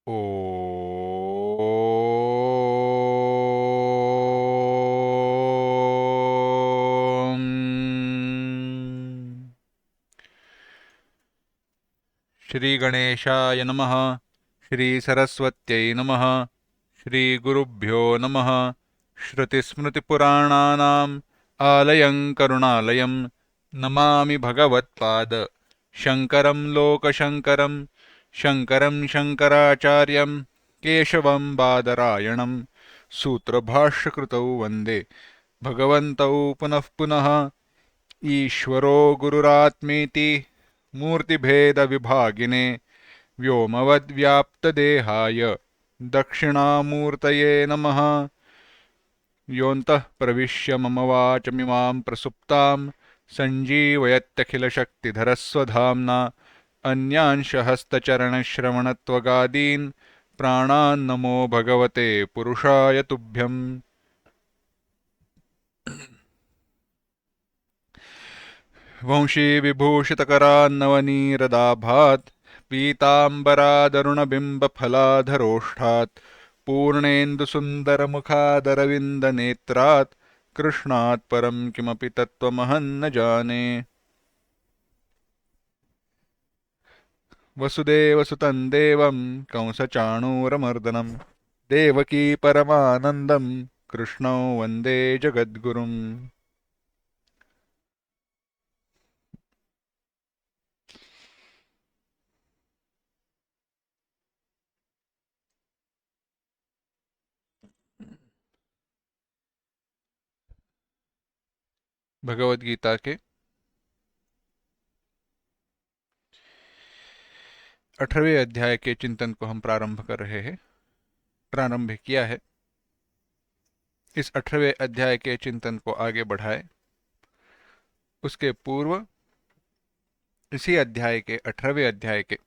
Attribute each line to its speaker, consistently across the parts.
Speaker 1: ओम। श्री गणेशाय नमः। श्री सरस्वत्यै नमः। श्री गुरुभ्यो नमः। श्रुतिस्मृतिपुराणानाम् आलयं करुणालयं नमामि भगवत्पाद शङ्करं लोकशङ्करं। शङ्करं शङ्कराचार्यं केशवं बादरायणं सूत्रभाष्यकृतौ वन्दे भगवन्तौ पुनः पुनः। ईश्वरो गुरुरात्मेति मूर्तिभेदविभागिने व्योमवद्व्याप्तदेहाय दक्षिणामूर्तये नमः। योऽन्तः प्रविश्य मम वाचमिमां प्रसुप्तां सञ्जीवयत्यखिलशक्तिधरस्वधाम्ना अन्यांशहस्तचरणश्रवणत्वगादीन् प्राणान्नमो भगवते पुरुषाय तुभ्यम्। वंशीविभूषितकरान्नवनीरदाभात् पीताम्बरादरुणबिम्बफलाधरोष्ठात् पूर्णेन्दुसुन्दरमुखादरविन्दनेत्रात् कृष्णात् परं किमपि तत्त्वमहं न जाने। वसुदेवसुतं देवं कंसचाणूरमर्दनं देवकी परमानन्दं कृष्णौ वन्दे जगद्गुरुम्। भगवद गीता के 18वें अध्याय के चिंतन को हम प्रारंभ कर रहे हैं। प्रारंभ किया है। इस 18वें अध्याय के चिंतन को आगे बढ़ाए उसके पूर्व इसी अध्याय के 18वें अध्याय के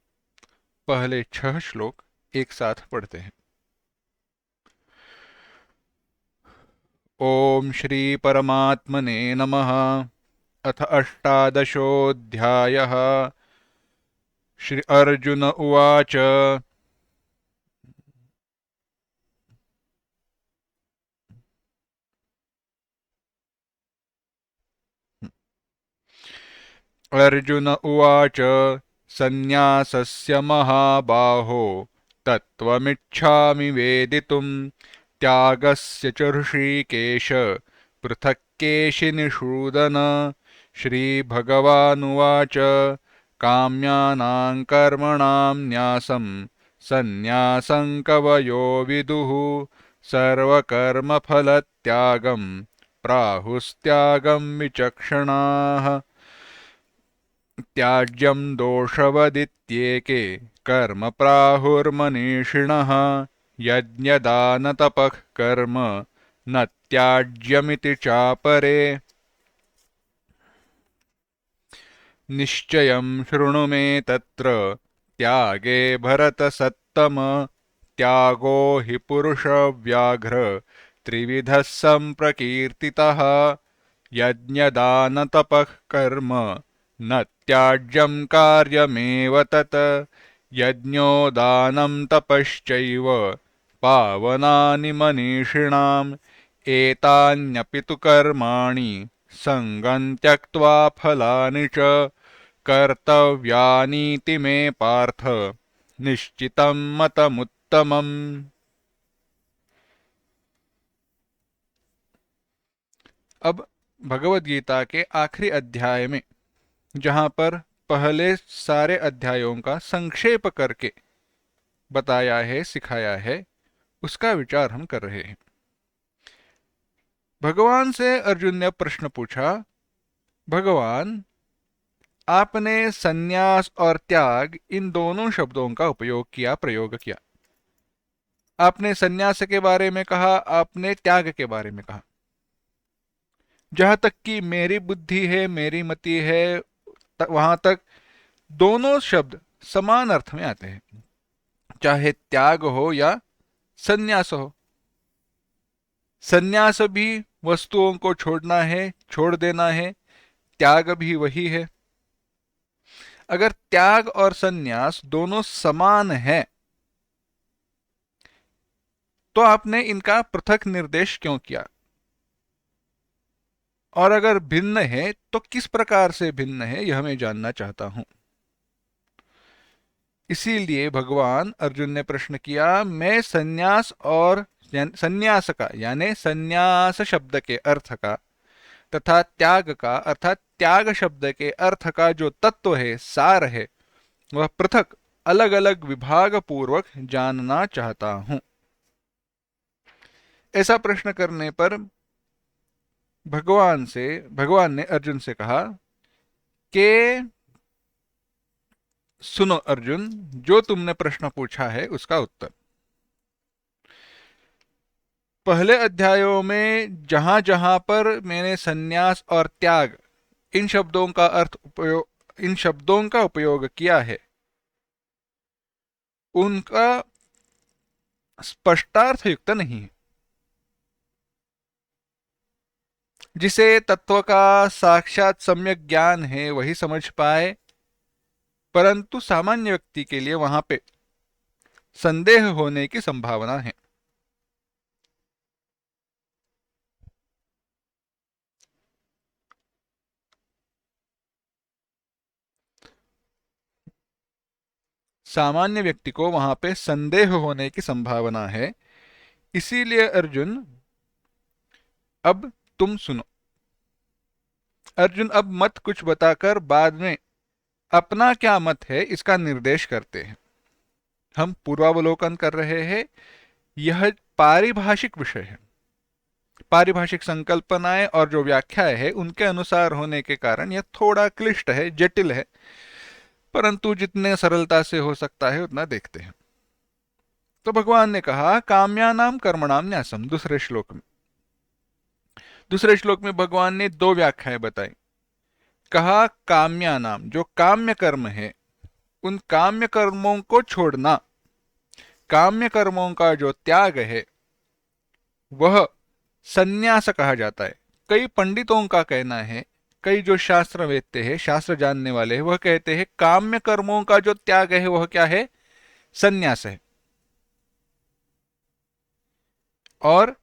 Speaker 1: पहले 6 श्लोक एक साथ पढ़ते हैं। ओम श्री परमात्मने नमः। अथ अष्टादशोऽध्यायः। श्री अर्जुन उवाच। अर्जुन उवाच। सन्न्यासस्य महाबाहो तत्त्वमिच्छामि वेदितुम् त्यागस्य च ऋषिकेश पृथक् केशिनिषूदन। श्रीभगवानुवाच। काम्यानां कर्मणां न्यासं सन्न्यासं कवयो विदुः सर्वकर्मफलत्यागं प्राहुस्त्यागं विचक्षणाः। त्याज्यं दोषवदित्येके कर्म प्राहुर्मनीषिणः यज्ञदानतपः कर्म न त्याज्यमिति चापरे। निश्चयं शृणु मे तत्र त्यागे भरतसत्तम। त्यागो हि पुरुषव्याघ्र त्रिविधः सम्प्रकीर्तितः यज्ञदानतपः कर्म न त्याज्यं कार्यमेव तत्। यज्ञो दानं तपश्चैव पावनानि मनीषिणाम् एतान्यपि तु कर्माणि सङ्गं त्यक्त्वा फलानि च कर्तव्यानीति मे पार्थ निश्चितं मतमुत्तमम्। अब भगवद गीता के आखिरी अध्याय में जहां पर पहले सारे अध्यायों का संक्षेप करके बताया है, सिखाया है, उसका विचार हम कर रहे हैं। भगवान से अर्जुन ने प्रश्न पूछा, भगवान, आपने सन्यास और त्याग इन दोनों शब्दों का उपयोग किया, प्रयोग किया। आपने सन्यास के बारे में कहा, आपने त्याग के बारे में कहा। जहां तक कि मेरी बुद्धि है, मेरी मति है, वहां तक दोनों शब्द समान अर्थ में आते हैं, चाहे त्याग हो या सन्यास हो। सन्यास भी वस्तुओं को छोड़ना है, छोड़ देना है। त्याग भी वही है। अगर त्याग और सन्यास दोनों समान है तो आपने इनका पृथक निर्देश क्यों किया, और अगर भिन्न है तो किस प्रकार से भिन्न है, यह मैं जानना चाहता हूं। इसीलिए भगवान अर्जुन ने प्रश्न किया, मैं संन्यास और संन्यास का यानी संन्यास शब्द के अर्थ का तथा त्याग का अर्थात त्याग शब्द के अर्थ का जो तत्व है, सार है, वह पृथक अलग अलग विभाग पूर्वक जानना चाहता हूं। ऐसा प्रश्न करने पर भगवान ने अर्जुन से कहा कि सुनो अर्जुन, जो तुमने प्रश्न पूछा है उसका उत्तर पहले अध्यायों में जहां जहां पर मैंने संन्यास और त्याग इन शब्दों का उपयोग किया है, उनका स्पष्टार्थ युक्त नहीं है। जिसे तत्व का साक्षात सम्यक ज्ञान है वही समझ पाए, परंतु सामान्य व्यक्ति के लिए वहां पे संदेह होने की संभावना है। सामान्य व्यक्ति को वहां पे संदेह होने की संभावना है। इसीलिए अर्जुन, अब तुम सुनो। अर्जुन अब मत कुछ बताकर बाद में अपना क्या मत है इसका निर्देश करते हैं। हम पूर्वावलोकन कर रहे हैं। यह पारिभाषिक विषय है। पारिभाषिक संकल्पनाएं और जो व्याख्याएं है उनके अनुसार होने के कारण यह थोड़ा क्लिष्ट है, जटिल है, परंतु जितने सरलता से हो सकता है उतना देखते हैं। तो भगवान ने कहा, काम्यानाम कर्मणाम न्यासम। दूसरे श्लोक में भगवान ने दो व्याख्याएं बताई। कहा, काम्यानाम, जो काम्य कर्म है उन काम्य कर्मों को छोड़ना, काम्य कर्मों का जो त्याग है वह संन्यास कहा जाता है। कई पंडितों का कहना है, कई जो शास्त्र वेत्ते हैं, शास्त्र जानने वाले हैं, वह कहते हैं काम्य कर्मों का जो त्याग है वह क्या है, संन्यास है। और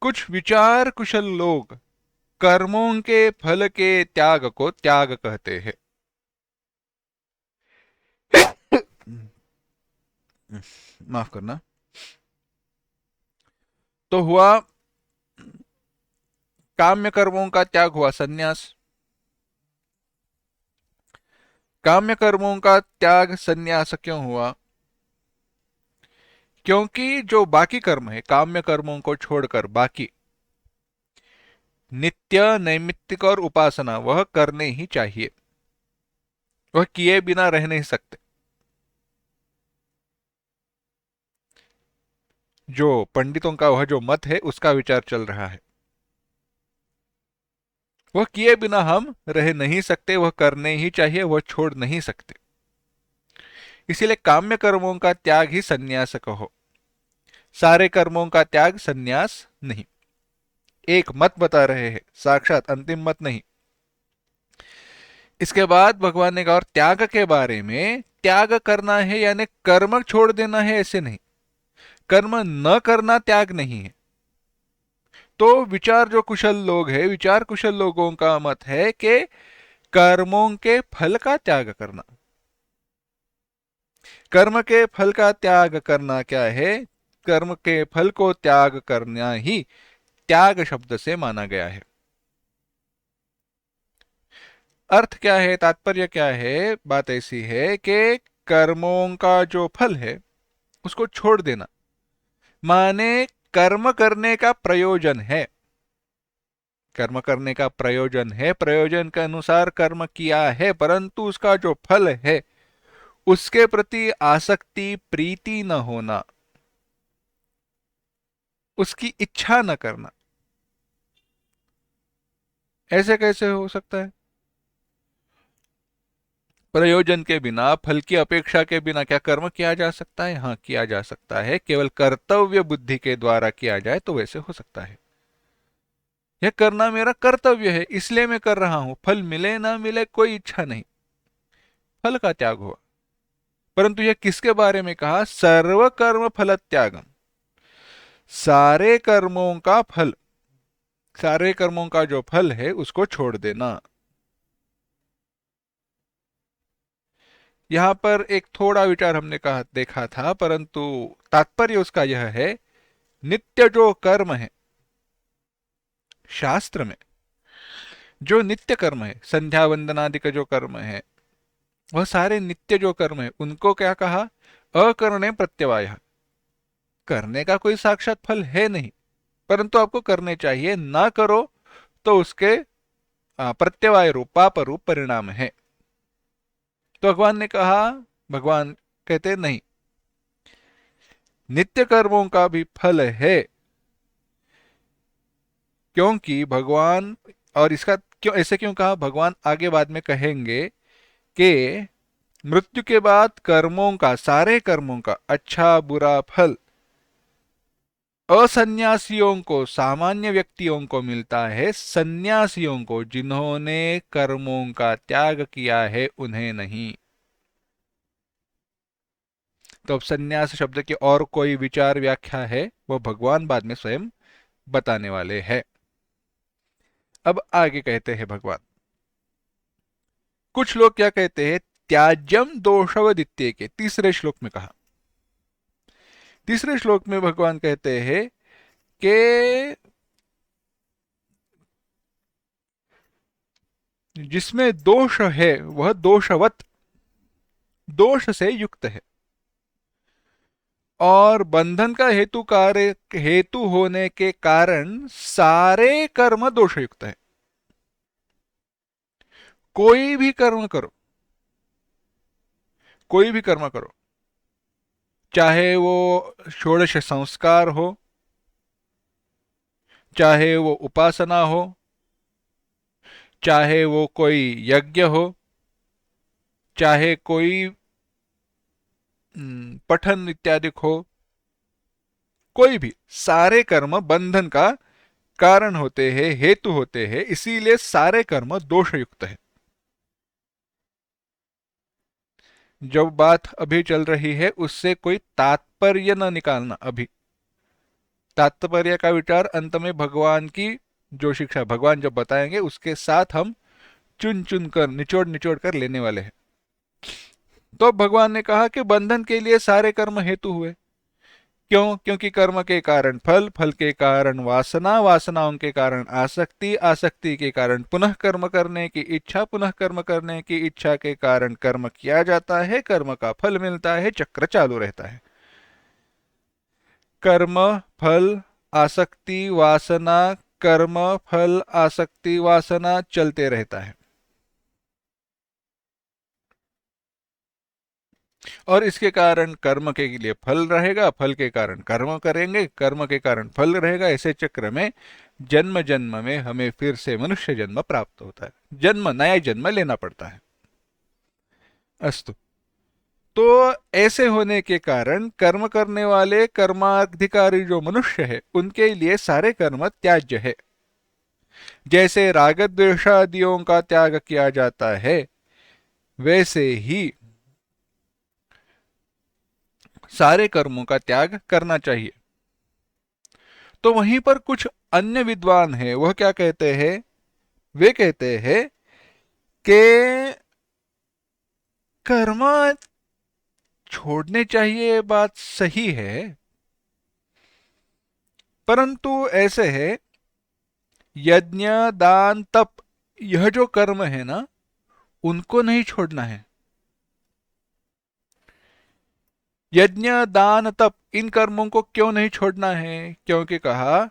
Speaker 1: कुछ विचार कुशल लोग कर्मों के फल के त्याग को त्याग कहते हैं। माफ करना। तो हुआ काम्य कर्मों का त्याग, हुआ संन्यास। काम्य कर्मों का त्याग संन्यास क्यों हुआ? क्योंकि जो बाकी कर्म है, काम्य कर्मों को छोड़कर बाकी नित्य, नैमित्तिक और उपासना, वह करने ही चाहिए। वह किए बिना रह नहीं सकते। जो पंडितों का वह जो मत है उसका विचार चल रहा है, वह किए बिना हम रह नहीं सकते, वह करने ही चाहिए, वह छोड़ नहीं सकते। इसीलिए काम्य कर्मों का त्याग ही संन्यास कहो, सारे कर्मों का त्याग संन्यास नहीं। एक मत बता रहे हैं, साक्षात अंतिम मत नहीं। इसके बाद भगवान ने कहा, और त्याग के बारे में, त्याग करना है यानी कर्म छोड़ देना है ऐसे नहीं, कर्म न करना त्याग नहीं है। तो विचार जो कुशल लोग हैं, विचार कुशल लोगों का मत है कि कर्मों के फल का त्याग करना। कर्म के फल का त्याग करना क्या है? कर्म के फल को त्याग करना ही त्याग शब्द से माना गया है। अर्थ क्या है, तात्पर्य क्या है? बात ऐसी है कि कर्मों का जो फल है उसको छोड़ देना, माने कर्म करने का प्रयोजन है, कर्म करने का प्रयोजन है, प्रयोजन के अनुसार कर्म किया है, परंतु उसका जो फल है उसके प्रति आसक्ति, प्रीति न होना, उसकी इच्छा न करना। ऐसे कैसे हो सकता है? प्रयोजन के बिना, फल की अपेक्षा के बिना क्या कर्म किया जा सकता है? हाँ, किया जा सकता है। केवल कर्तव्य बुद्धि के द्वारा किया जाए तो वैसे हो सकता है। यह करना मेरा कर्तव्य है, इसलिए मैं कर रहा हूं, फल मिले ना मिले कोई इच्छा नहीं, फल का त्याग हुआ। परंतु यह किसके बारे में कहा? सर्व कर्म फल त्यागम। सारे कर्मों का फल, सारे कर्मों का जो फल है उसको छोड़ देना। यहां पर एक थोड़ा विचार हमने कहा देखा था, परंतु तात्पर्य उसका यह है, नित्य जो कर्म है शास्त्र में, जो नित्य कर्म है, संध्या वंदन आदि का जो कर्म है, वह सारे नित्य जो कर्म है उनको क्या कहा, अकरणे प्रत्यवाय। करने का कोई साक्षात फल है नहीं, परंतु आपको करने चाहिए, ना करो तो उसके प्रत्यवाय रूप पाप रूप परिणाम है। तो भगवान ने कहा, भगवान कहते नहीं, नित्य कर्मों का भी फल है, क्योंकि भगवान, और इसका क्यों ऐसे क्यों कहा, भगवान आगे बाद में कहेंगे कि मृत्यु के बाद कर्मों का, सारे कर्मों का अच्छा बुरा फल असन्यासियों को, सामान्य व्यक्तियों को मिलता है, सन्यासियों को, जिन्होंने कर्मों का त्याग किया है, उन्हें नहीं। तो अब सन्यास शब्द की और कोई विचार व्याख्या है, वो भगवान बाद में स्वयं बताने वाले हैं। अब आगे कहते हैं भगवान, कुछ लोग क्या कहते हैं, त्याज्यम दोषवदित्य के तीसरे श्लोक में कहा, तीसरे श्लोक में भगवान कहते हैं कि जिसमें दोष है वह दोषवत, दोष से युक्त है, और बंधन का हेतु कार्य, हेतु होने के कारण सारे कर्म दोषयुक्त है। कोई भी कर्म करो, कोई भी कर्म करो, चाहे वो षोडश संस्कार हो, चाहे वो उपासना हो, चाहे वो कोई यज्ञ हो, चाहे कोई पठन इत्यादि हो, कोई भी, सारे कर्म बंधन का कारण होते हैं, हेतु होते हैं, इसीलिए सारे कर्म दोषयुक्त है। जो बात अभी चल रही है उससे कोई तात्पर्य न निकालना। अभी तात्पर्य का विचार अंत में भगवान की जो शिक्षा भगवान जब बताएंगे उसके साथ हम चुन चुन कर, निचोड़ निचोड़ कर लेने वाले हैं। तो भगवान ने कहा कि बंधन के लिए सारे कर्म हेतु हुए। क्यों? क्योंकि कर्म के कारण फल, फल के कारण वासना, वासनाओं के कारण आसक्ति, आसक्ति के कारण पुनः कर्म करने की इच्छा, पुनः कर्म करने की इच्छा के कारण कर्म किया जाता है, कर्म का फल मिलता है, चक्र चालू रहता है। कर्म फल आसक्ति वासना, कर्म फल आसक्ति वासना चलते रहता है, और इसके कारण कर्म के लिए फल रहेगा, फल के कारण कर्म करेंगे, कर्म के कारण फल रहेगा। ऐसे चक्र में जन्म जन्म में हमें फिर से मनुष्य जन्म प्राप्त होता है, जन्म, नया जन्म लेना पड़ता है। अस्तु, तो ऐसे होने के कारण कर्म करने वाले कर्माधिकारी जो मनुष्य है उनके लिए सारे कर्म त्याज्य है। जैसे राग द्वेषादियों का त्याग किया जाता है, वैसे ही सारे कर्मों का त्याग करना चाहिए। तो वहीं पर कुछ अन्य विद्वान हैं, वह क्या कहते हैं, वे कहते हैं कि कर्म छोड़ने चाहिए, बात सही है, परंतु ऐसे है, यज्ञ दान तप, यह जो कर्म है ना, उनको नहीं छोड़ना है। यज्ञ दान तप, इन कर्मों को क्यों नहीं छोड़ना है? क्योंकि कहा,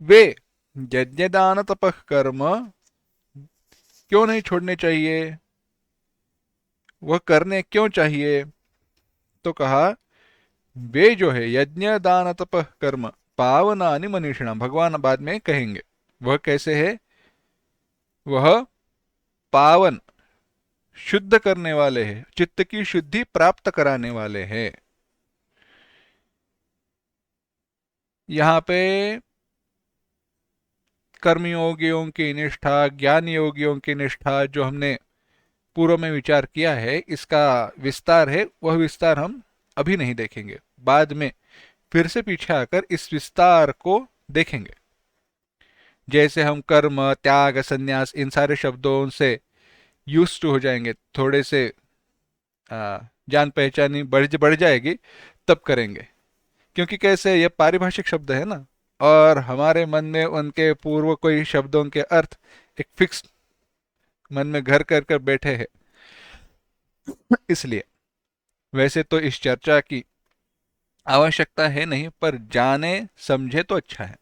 Speaker 1: वे यज्ञ दान तप कर्म क्यों नहीं छोड़ने चाहिए, वह करने क्यों चाहिए? तो कहा, वे जो है यज्ञ दान तप कर्म पावनानि मनीषिणाम, भगवान बाद में कहेंगे वह कैसे है, वह पावन, शुद्ध करने वाले हैं, चित्त की शुद्धि प्राप्त कराने वाले हैं। यहाँ पे कर्मयोगियों की निष्ठा, ज्ञान योगियों की निष्ठा, जो हमने पूर्व में विचार किया है, इसका विस्तार है, वह विस्तार हम अभी नहीं देखेंगे, बाद में फिर से पीछे आकर इस विस्तार को देखेंगे। जैसे हम कर्म, त्याग, संन्यास इन सारे शब्दों से यूज टू हो जाएंगे, थोड़े से जान पहचानी बढ़ जाएगी, तब करेंगे। क्योंकि कैसे ये पारिभाषिक शब्द है ना, और हमारे मन में उनके पूर्व कोई शब्दों के अर्थ एक फिक्स मन में घर कर कर बैठे हैं। इसलिए वैसे तो इस चर्चा की आवश्यकता है नहीं, पर जाने समझे तो अच्छा है,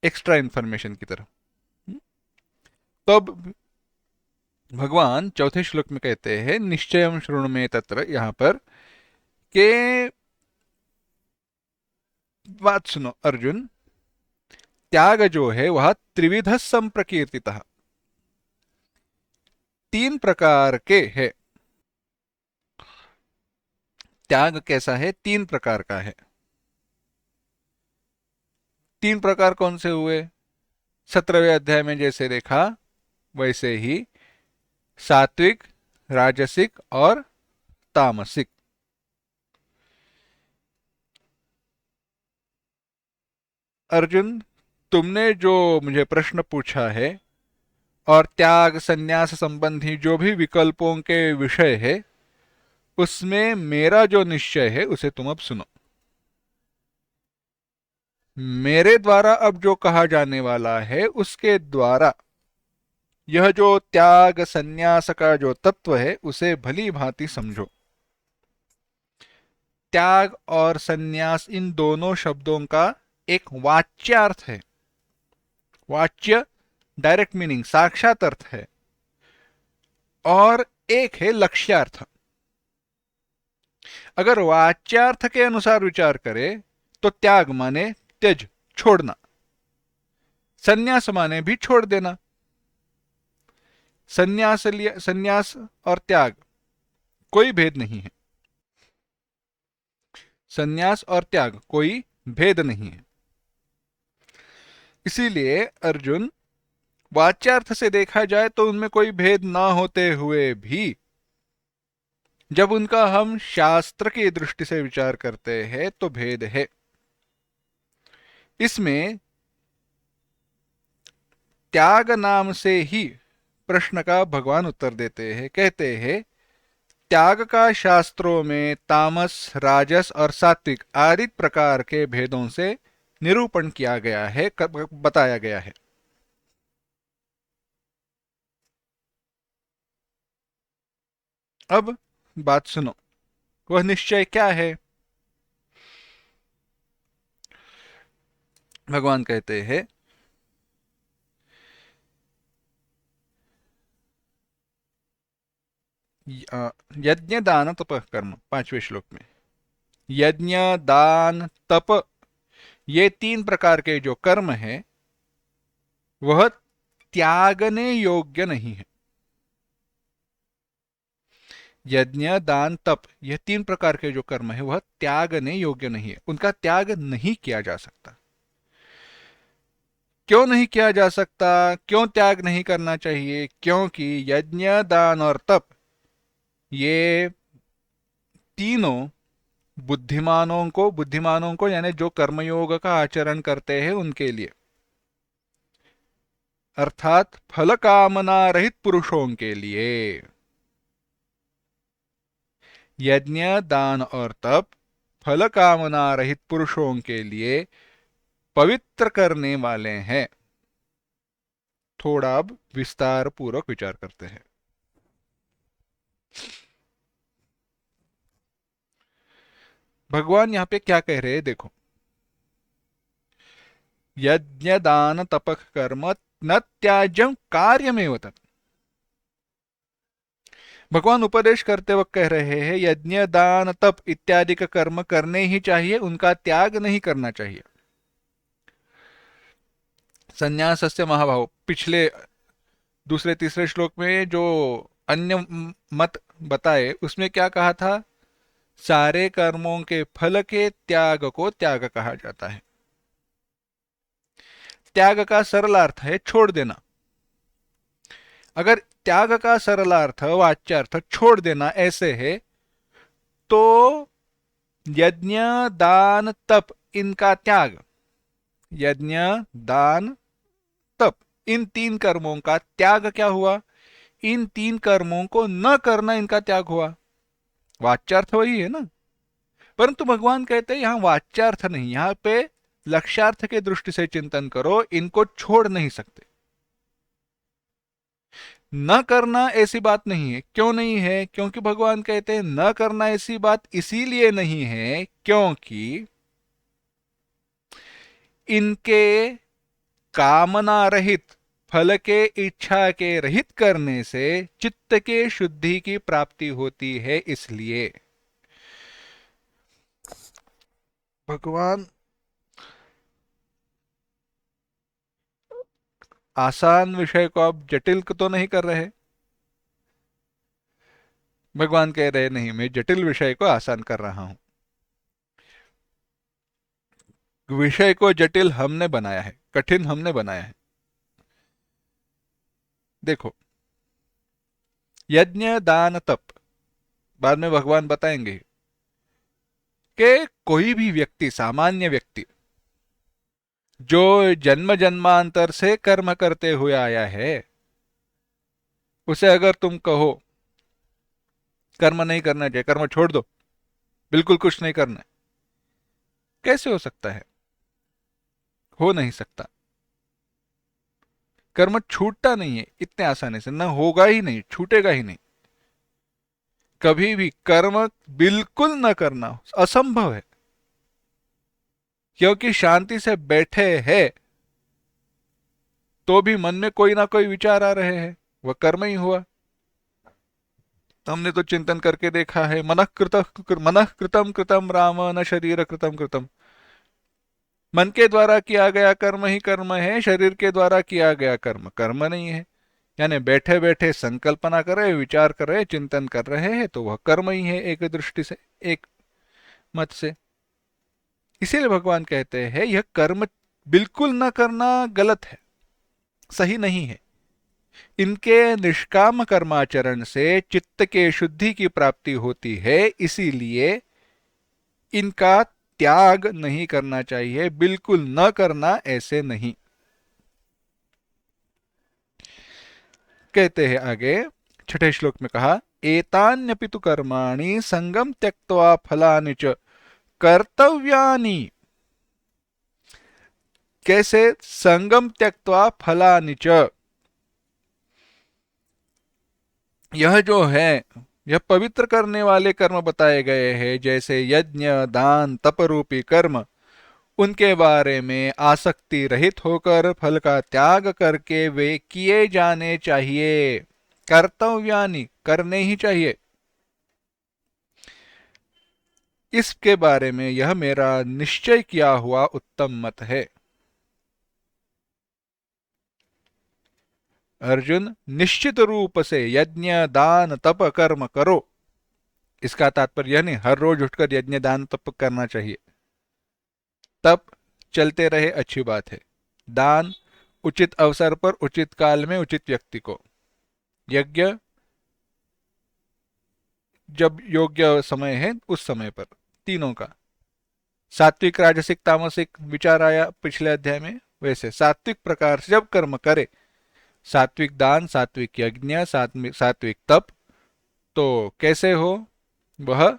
Speaker 1: एक्स्ट्रा इंफॉर्मेशन की तरह। तो अब भगवान चौथे श्लोक में कहते हैं, निश्चयम शृणु में तत्र, यहां पर के बात सुनो अर्जुन, त्याग जो है वह त्रिविध संप्रकीर्तितः, तीन प्रकार के है। त्याग कैसा है? तीन प्रकार का है। तीन प्रकार कौन से हुए? 17वें अध्याय में जैसे देखा वैसे ही, सात्विक, राजसिक और तामसिक। अर्जुन, तुमने जो मुझे प्रश्न पूछा है और त्याग संन्यास संबंधी जो भी विकल्पों के विषय है, उसमें मेरा जो निश्चय है उसे तुम अब सुनो। मेरे द्वारा अब जो कहा जाने वाला है उसके द्वारा यह जो त्याग संन्यास का जो तत्व है उसे भली भांति समझो। त्याग और संन्यास इन दोनों शब्दों का एक वाच्यार्थ है। वाच्य डायरेक्ट मीनिंग, साक्षात अर्थ है, और एक है लक्ष्यार्थ। अगर वाच्यार्थ के अनुसार विचार करें तो त्याग माने त्यज, छोड़ना, संन्यास माने भी छोड़ देना। संन्यास और त्याग कोई भेद नहीं है। संन्यास और त्याग कोई भेद नहीं है। इसीलिए अर्जुन, वाच्यार्थ से देखा जाए तो उनमें कोई भेद ना होते हुए भी जब उनका हम शास्त्र की दृष्टि से विचार करते हैं तो भेद है। इसमें त्याग नाम से ही प्रश्न का भगवान उत्तर देते हैं। कहते हैं, त्याग का शास्त्रों में तामस, राजस और सात्विक आदि प्रकार के भेदों से निरूपण किया गया है, बताया गया है। अब बात सुनो, वह निश्चय क्या है? भगवान कहते हैं, यज्ञ दान तप कर्म, 5वें श्लोक में, यज्ञ दान तप, ये तीन प्रकार के जो कर्म है वह त्यागने योग्य नहीं है। यज्ञ दान तप, यह तीन प्रकार के जो कर्म है वह त्यागने योग्य नहीं है, उनका त्याग नहीं किया जा सकता। क्यों नहीं किया जा सकता? क्यों त्याग नहीं करना चाहिए? क्योंकि यज्ञ दान और तप ये तीनों बुद्धिमानों को यानी जो कर्मयोग का आचरण करते हैं उनके लिए, अर्थात फल कामना रहित पुरुषों के लिए। यज्ञ दान और तप फल कामना रहित पुरुषों के लिए पवित्र करने वाले हैं। थोड़ा अब विस्तार पूर्वक विचार करते हैं। भगवान यहां पे क्या कह रहे हैं देखो, यज्ञ दान तप कर्म न त्याज्यम कार्यमेव तत्। भगवान उपदेश करते वक्त कह रहे हैं, यज्ञ दान तप इत्यादि का कर्म करने ही चाहिए, उनका त्याग नहीं करना चाहिए। संन्यासस्य महाभाव, पिछले दूसरे तीसरे श्लोक में जो अन्य मत बताए उसमें क्या कहा था? सारे कर्मों के फल के त्याग को त्याग कहा जाता है। त्याग का सरल अर्थ है छोड़ देना। अगर त्याग का सरल अर्थ, वाच्यार्थ छोड़ देना ऐसे है, तो यज्ञ दान तप इनका त्याग, यज्ञ दान तप, इन तीन कर्मों का त्याग क्या हुआ? इन तीन कर्मों को न करना इनका त्याग हुआ। वाच्यार्थ वही है ना। परंतु भगवान कहते हैं यहां वाच्यार्थ नहीं, यहां पे लक्ष्यार्थ के दृष्टि से चिंतन करो, इनको छोड़ नहीं सकते। न करना ऐसी बात नहीं है। क्यों नहीं है? क्योंकि भगवान कहते हैं न करना ऐसी बात इसीलिए नहीं है क्योंकि इनके कामना रहित, फल के इच्छा के रहित करने से चित्त के शुद्धि की प्राप्ति होती है। इसलिए भगवान आसान विषय को आप जटिल तो नहीं कर रहे। भगवान कह रहे नहीं, मैं जटिल विषय को आसान कर रहा हूं। विषय को जटिल हमने बनाया है, कठिन हमने बनाया है। देखो, यज्ञ दान तप बाद में भगवान बताएंगे कि कोई भी व्यक्ति, सामान्य व्यक्ति जो जन्म जन्मांतर से कर्म करते हुए आया है, उसे अगर तुम कहो कर्म नहीं करना चाहिए, कर्म छोड़ दो, बिल्कुल कुछ नहीं करना है, कैसे हो सकता है? हो नहीं सकता। कर्म छूटता नहीं है इतने आसानी से, न होगा ही नहीं, छूटेगा ही नहीं। कभी भी कर्म बिल्कुल न करना असंभव है, क्योंकि शांति से बैठे हैं तो भी मन में कोई ना कोई विचार आ रहे हैं, वह कर्म ही हुआ। हमने तो चिंतन करके देखा है, मनः कृतम कृतम राम न शरीर कृतम कृतम। मन के द्वारा किया गया कर्म ही कर्म है, शरीर के द्वारा किया गया कर्म कर्म नहीं है। यानी बैठे बैठे संकल्पना कर रहे, विचार कर रहे, चिंतन कर रहे हैं तो वह कर्म ही है, एक दृष्टि से, एक मत से। इसीलिए भगवान कहते हैं यह कर्म बिल्कुल न करना गलत है, सही नहीं है। इनके निष्काम कर्माचरण से चित्त के शुद्धि की प्राप्ति होती है, इसीलिए इनका त्याग नहीं करना चाहिए, बिल्कुल न करना ऐसे नहीं। कहते हैं आगे छठे श्लोक में कहा, एतान्यपि तु कर्माणि संगम त्यक्त्वा फलानि च कर्तव्यानि। कैसे? संगम त्यक्त्वा फलानि च। यह जो है, यह पवित्र करने वाले कर्म बताए गए हैं, जैसे यज्ञ दान तप रूपी कर्म, उनके बारे में आसक्ति रहित होकर फल का त्याग करके वे किए जाने चाहिए। कर्तव्यानि, करने ही चाहिए। इसके बारे में यह मेरा निश्चय किया हुआ उत्तम मत है। अर्जुन, निश्चित रूप से यज्ञ दान तप कर्म करो। इसका तात्पर्य यह नहीं हर रोज उठकर यज्ञ दान तप करना चाहिए। तप चलते रहे अच्छी बात है। दान उचित अवसर पर, उचित काल में, उचित व्यक्ति को। यज्ञ जब योग्य समय है उस समय पर। तीनों का सात्विक राजसिक तामसिक विचार आया पिछले अध्याय में, वैसे सात्विक प्रकार से जब कर्म करे, सात्विक दान, सात्विक यज्ञ, सात्विक तप, तो कैसे हो? वह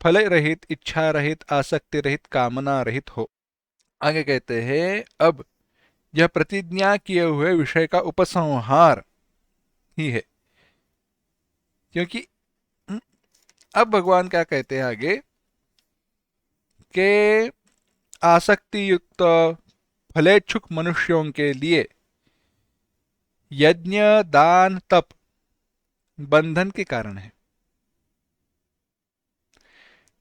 Speaker 1: फल रहित, इच्छा रहित, आसक्ति रहित, कामना रहित हो। आगे कहते हैं अब यह प्रतिज्ञा किए हुए विषय का उपसंहार ही है, क्योंकि अब भगवान क्या कहते हैं आगे कि आसक्ति युक्त फलेच्छुक मनुष्यों के लिए यज्ञ दान तप बंधन के कारण है।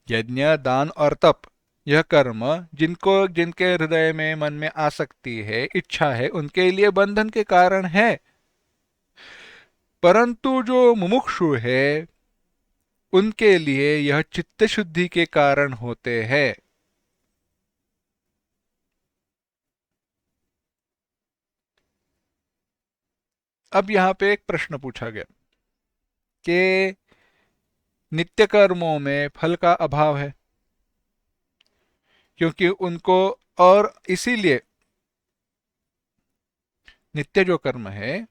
Speaker 1: यज्ञ दान और तप, यह कर्म जिनके हृदय में, मन में आसक्ति है, इच्छा है, उनके लिए बंधन के कारण है। परंतु जो मुमुक्षु है उनके लिए यह चित्त शुद्धि के कारण होते हैं। अब यहां पे एक प्रश्न पूछा गया कि नित्य कर्मों में फल का अभाव है, क्योंकि उनको, और इसीलिए नित्य जो कर्म है,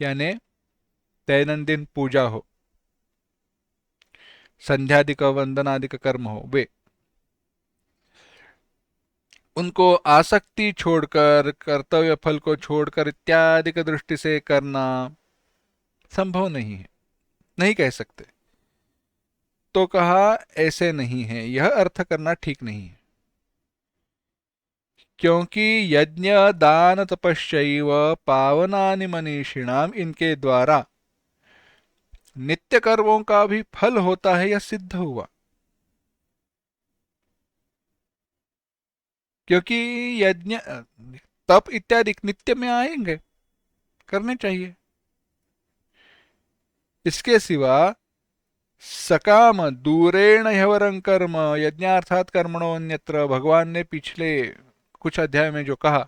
Speaker 1: यानी दैनंदिन पूजा हो, संध्यादिक वंदनादिक कर्म हो, वे उनको आसक्ति छोड़कर, कर्तव्य फल को छोड़कर इत्यादि की दृष्टि से करना संभव नहीं है, नहीं कह सकते। तो कहा ऐसे नहीं है, यह अर्थ करना ठीक नहीं है, क्योंकि यज्ञ दान तपश्चैव पावनानि मनीषिणाम, इनके द्वारा नित्य कर्मों का भी फल होता है, यह सिद्ध हुआ। क्योंकि यज्ञ तप इत्यादि नित्य में आएंगे, करने चाहिए। इसके सिवा सकाम दूरेण ह्यवरं कर्म, यज्ञार्थात कर्मणोऽन्यत्र, भगवान ने पिछले कुछ अध्याय में जो कहा,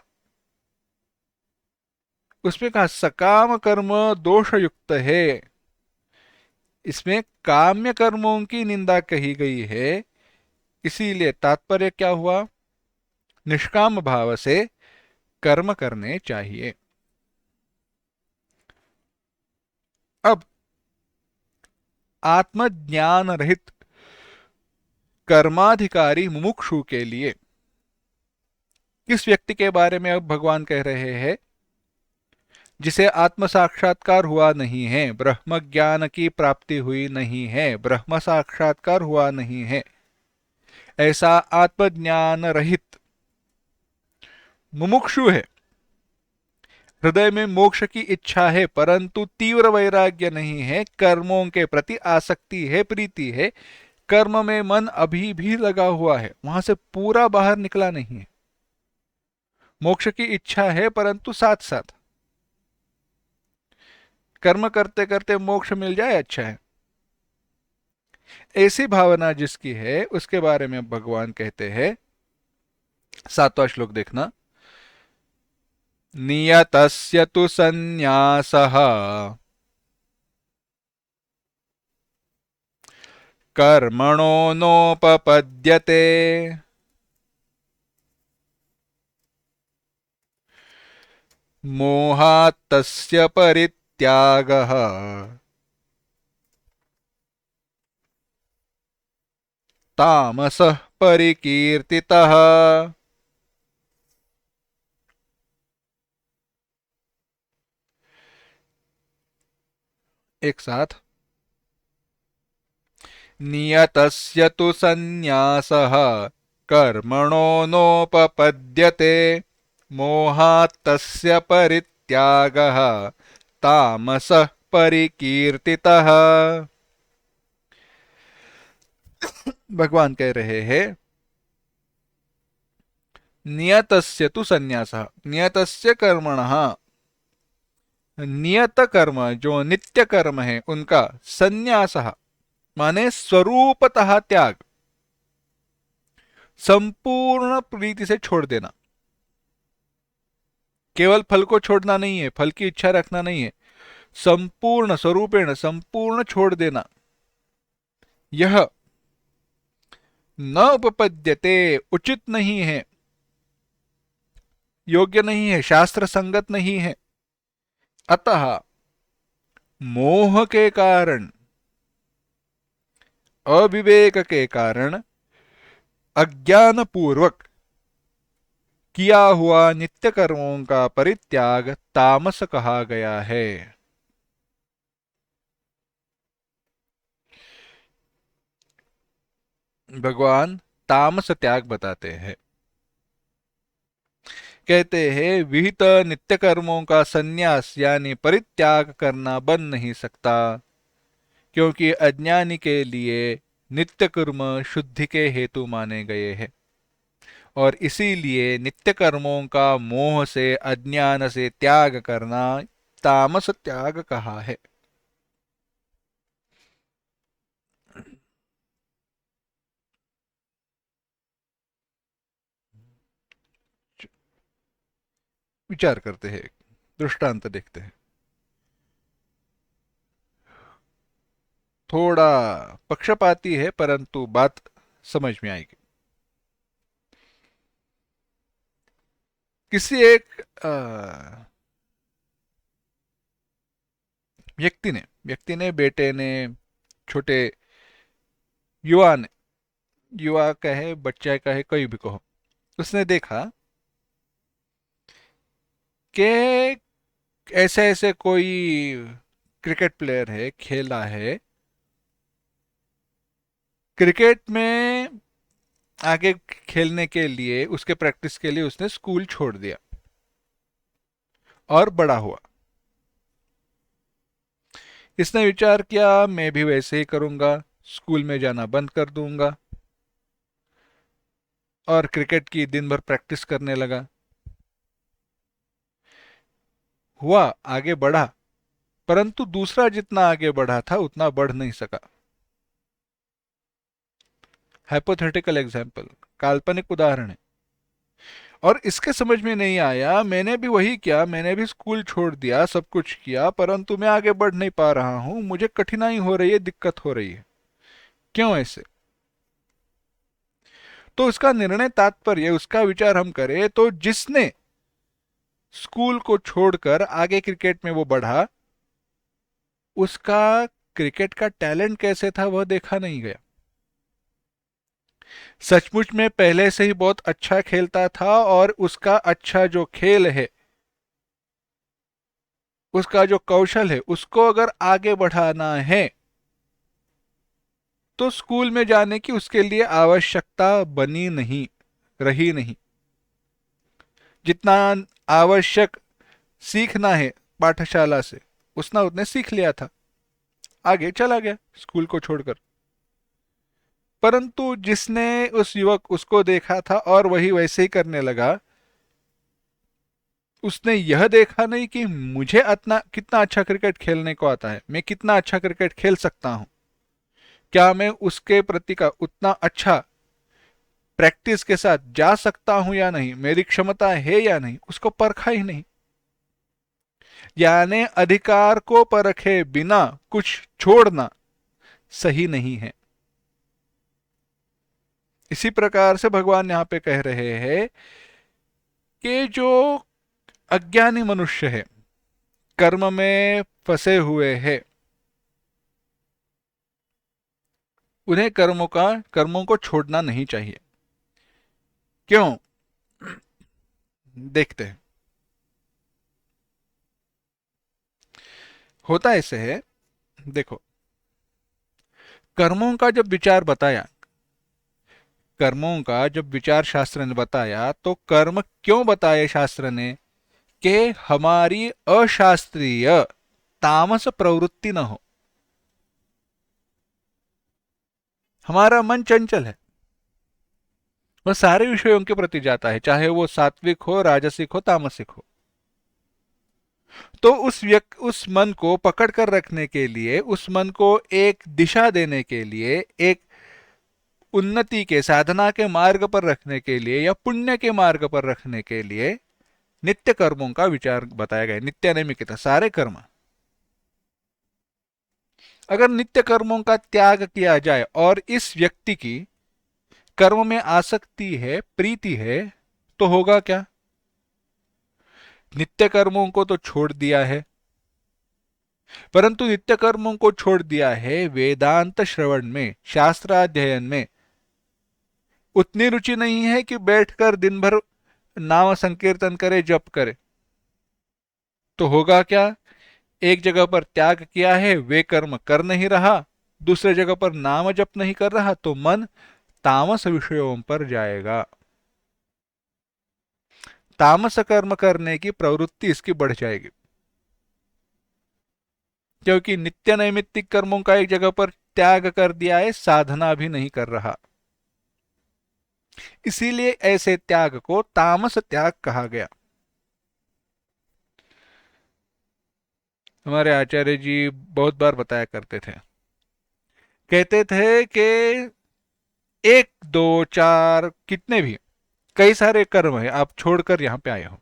Speaker 1: उसमें कहा सकाम कर्म दोष युक्त है। इसमें काम्य कर्मों की निंदा कही गई है, इसीलिए तात्पर्य क्या हुआ, निष्काम भाव से कर्म करने चाहिए। अब आत्मज्ञान रहित कर्माधिकारी मुमुक्षु के लिए किस व्यक्ति के बारे में अब भगवान कह रहे हैं, जिसे आत्म साक्षात्कार हुआ नहीं है, ब्रह्म ज्ञान की प्राप्ति हुई नहीं है, ब्रह्म साक्षात्कार हुआ नहीं है, ऐसा आत्मज्ञान रहित मुमुक्षु है, हृदय में मोक्ष की इच्छा है परंतु तीव्र वैराग्य नहीं है, कर्मों के प्रति आसक्ति है, प्रीति है, कर्म में मन अभी भी लगा हुआ है, वहां से पूरा बाहर निकला नहीं है, मोक्ष की इच्छा है परंतु साथ साथ कर्म करते करते मोक्ष मिल जाए अच्छा है, ऐसी भावना जिसकी है उसके बारे में भगवान कहते हैं, 7वां श्लोक देखना, नियतस्य तु संन्यासः कर्मणो नोपपद्यते मोहात् तस्य परित्यागः तामसः परिकीर्तितः। एक साथ, नियतस्य तु संन्यासः कर्मणो नोपपद्यते मोहात् तस्य परित्यागः तामसः परिकीर्तितः। भगवान कह रहे हैं, नियतस्य तु संन्यासः, नियतस्य कर्मणः, नियत कर्म जो नित्य कर्म है उनका, संन्यासः माने स्वरूपतः त्याग, संपूर्ण प्रीति से छोड़ देना, केवल फल को छोड़ना नहीं है, फल की इच्छा रखना नहीं है, संपूर्ण स्वरूपेण संपूर्ण छोड़ देना, यह न उपपद्यते, उचित नहीं है, योग्य नहीं है, शास्त्र संगत नहीं है। अतः मोह के कारण, अविवेक के कारण, अज्ञान पूर्वक किया हुआ नित्य कर्मों का परित्याग तामस कहा गया है। भगवान तामस त्याग बताते हैं, कहते हैं विहित नित्य कर्मों का संन्यास यानी परित्याग करना बन नहीं सकता, क्योंकि अज्ञानी के लिए नित्य कर्म शुद्धि के हेतु माने गए हैं, और इसीलिए नित्य कर्मों का मोह से, अज्ञान से त्याग करना तामस त्याग कहा है। विचार करते हैं, दृष्टांत देखते हैं। थोड़ा पक्षपाती है, परंतु बात समझ में आएगी। किसी एक व्यक्ति ने बेटे ने, छोटे युवा ने, युवा कहे बच्चा कहे कोई भी कहो, उसने देखा कि ऐसे ऐसे कोई क्रिकेट प्लेयर है, खेला है क्रिकेट में, आगे खेलने के लिए, उसके प्रैक्टिस के लिए उसने स्कूल छोड़ दिया और बड़ा हुआ। इसने विचार किया मैं भी वैसे ही करूंगा, स्कूल में जाना बंद कर दूंगा, और क्रिकेट की दिन भर प्रैक्टिस करने लगा। हुआ, आगे बढ़ा, परंतु दूसरा जितना आगे बढ़ा था उतना बढ़ नहीं सका। हाइपोथेटिकल एग्जाम्पल, काल्पनिक उदाहरण है। और इसके समझ में नहीं आया, मैंने भी वही किया, मैंने भी स्कूल छोड़ दिया, सब कुछ किया, परंतु मैं आगे बढ़ नहीं पा रहा हूं, मुझे कठिनाई हो रही है, दिक्कत हो रही है, क्यों ऐसे? तो उसका निर्णय तात्पर्य, उसका विचार हम करें तो जिसने स्कूल को छोड़कर आगे क्रिकेट में वो बढ़ा, उसका क्रिकेट का टैलेंट कैसे था वह देखा नहीं गया। सचमुच में पहले से ही बहुत अच्छा खेलता था, और उसका अच्छा जो खेल है, उसका जो कौशल है, उसको अगर आगे बढ़ाना है तो स्कूल में जाने की उसके लिए आवश्यकता बनी नहीं, रही नहीं। जितना आवश्यक सीखना है पाठशाला से, उसने उसने सीख लिया था, आगे चला गया स्कूल को छोड़कर। परंतु जिसने, उस युवक उसको देखा था और वही वैसे ही करने लगा, उसने यह देखा नहीं कि मुझे इतना कितना अच्छा क्रिकेट खेलने को आता है, मैं कितना अच्छा क्रिकेट खेल सकता हूं, क्या मैं उसके प्रति का उतना अच्छा प्रैक्टिस के साथ जा सकता हूं या नहीं, मेरी क्षमता है या नहीं, उसको परखा ही नहीं। यानी अधिकार को परखे बिना कुछ छोड़ना सही नहीं है। इसी प्रकार से भगवान यहां पे कह रहे हैं कि जो अज्ञानी मनुष्य है, कर्म में फंसे हुए हैं, उन्हें कर्मों को छोड़ना नहीं चाहिए। क्यों? देखते हैं। होता ऐसे है, देखो, कर्मों का जब विचार बताया, कर्मों का जब विचार शास्त्र ने बताया, तो कर्म क्यों बताए शास्त्र ने? कि हमारी अशास्त्रीय तामस प्रवृत्ति न हो। हमारा मन चंचल है, वह सारे विषयों के प्रति जाता है, चाहे वो सात्विक हो, राजसिक हो, तामसिक हो। तो उस मन को पकड़ कर रखने के लिए, उस मन को एक दिशा देने के लिए, एक उन्नति के, साधना के मार्ग पर रखने के लिए, या पुण्य के मार्ग पर रखने के लिए नित्य कर्मों का विचार बताया गया। नित्य नैमित्तिकता, सारे कर्म। अगर नित्य कर्मों का त्याग किया जाए और इस व्यक्ति की कर्म में आसक्ति है, प्रीति है, तो होगा क्या? नित्य कर्मों को तो छोड़ दिया है, परंतु नित्य कर्मों को छोड़ दिया है वेदांत श्रवण में, शास्त्राध्ययन में उतनी रुचि नहीं है कि बैठकर दिन भर नाम संकीर्तन करे, जप करे। तो होगा क्या? एक जगह पर त्याग किया है, वे कर्म कर नहीं रहा, दूसरे जगह पर नाम जप नहीं कर रहा, तो मन तामस विषयों पर जाएगा। तामस कर्म करने की प्रवृत्ति इसकी बढ़ जाएगी, क्योंकि नित्य नैमित्तिक कर्मों का एक जगह पर त्याग कर दिया है, साधना भी नहीं कर रहा। इसीलिए ऐसे त्याग को तामस त्याग कहा गया। हमारे आचार्य जी बहुत बार बताया करते थे, कहते थे कि एक दो चार कितने भी कई सारे कर्म है, आप छोड़कर यहां पे आए हो।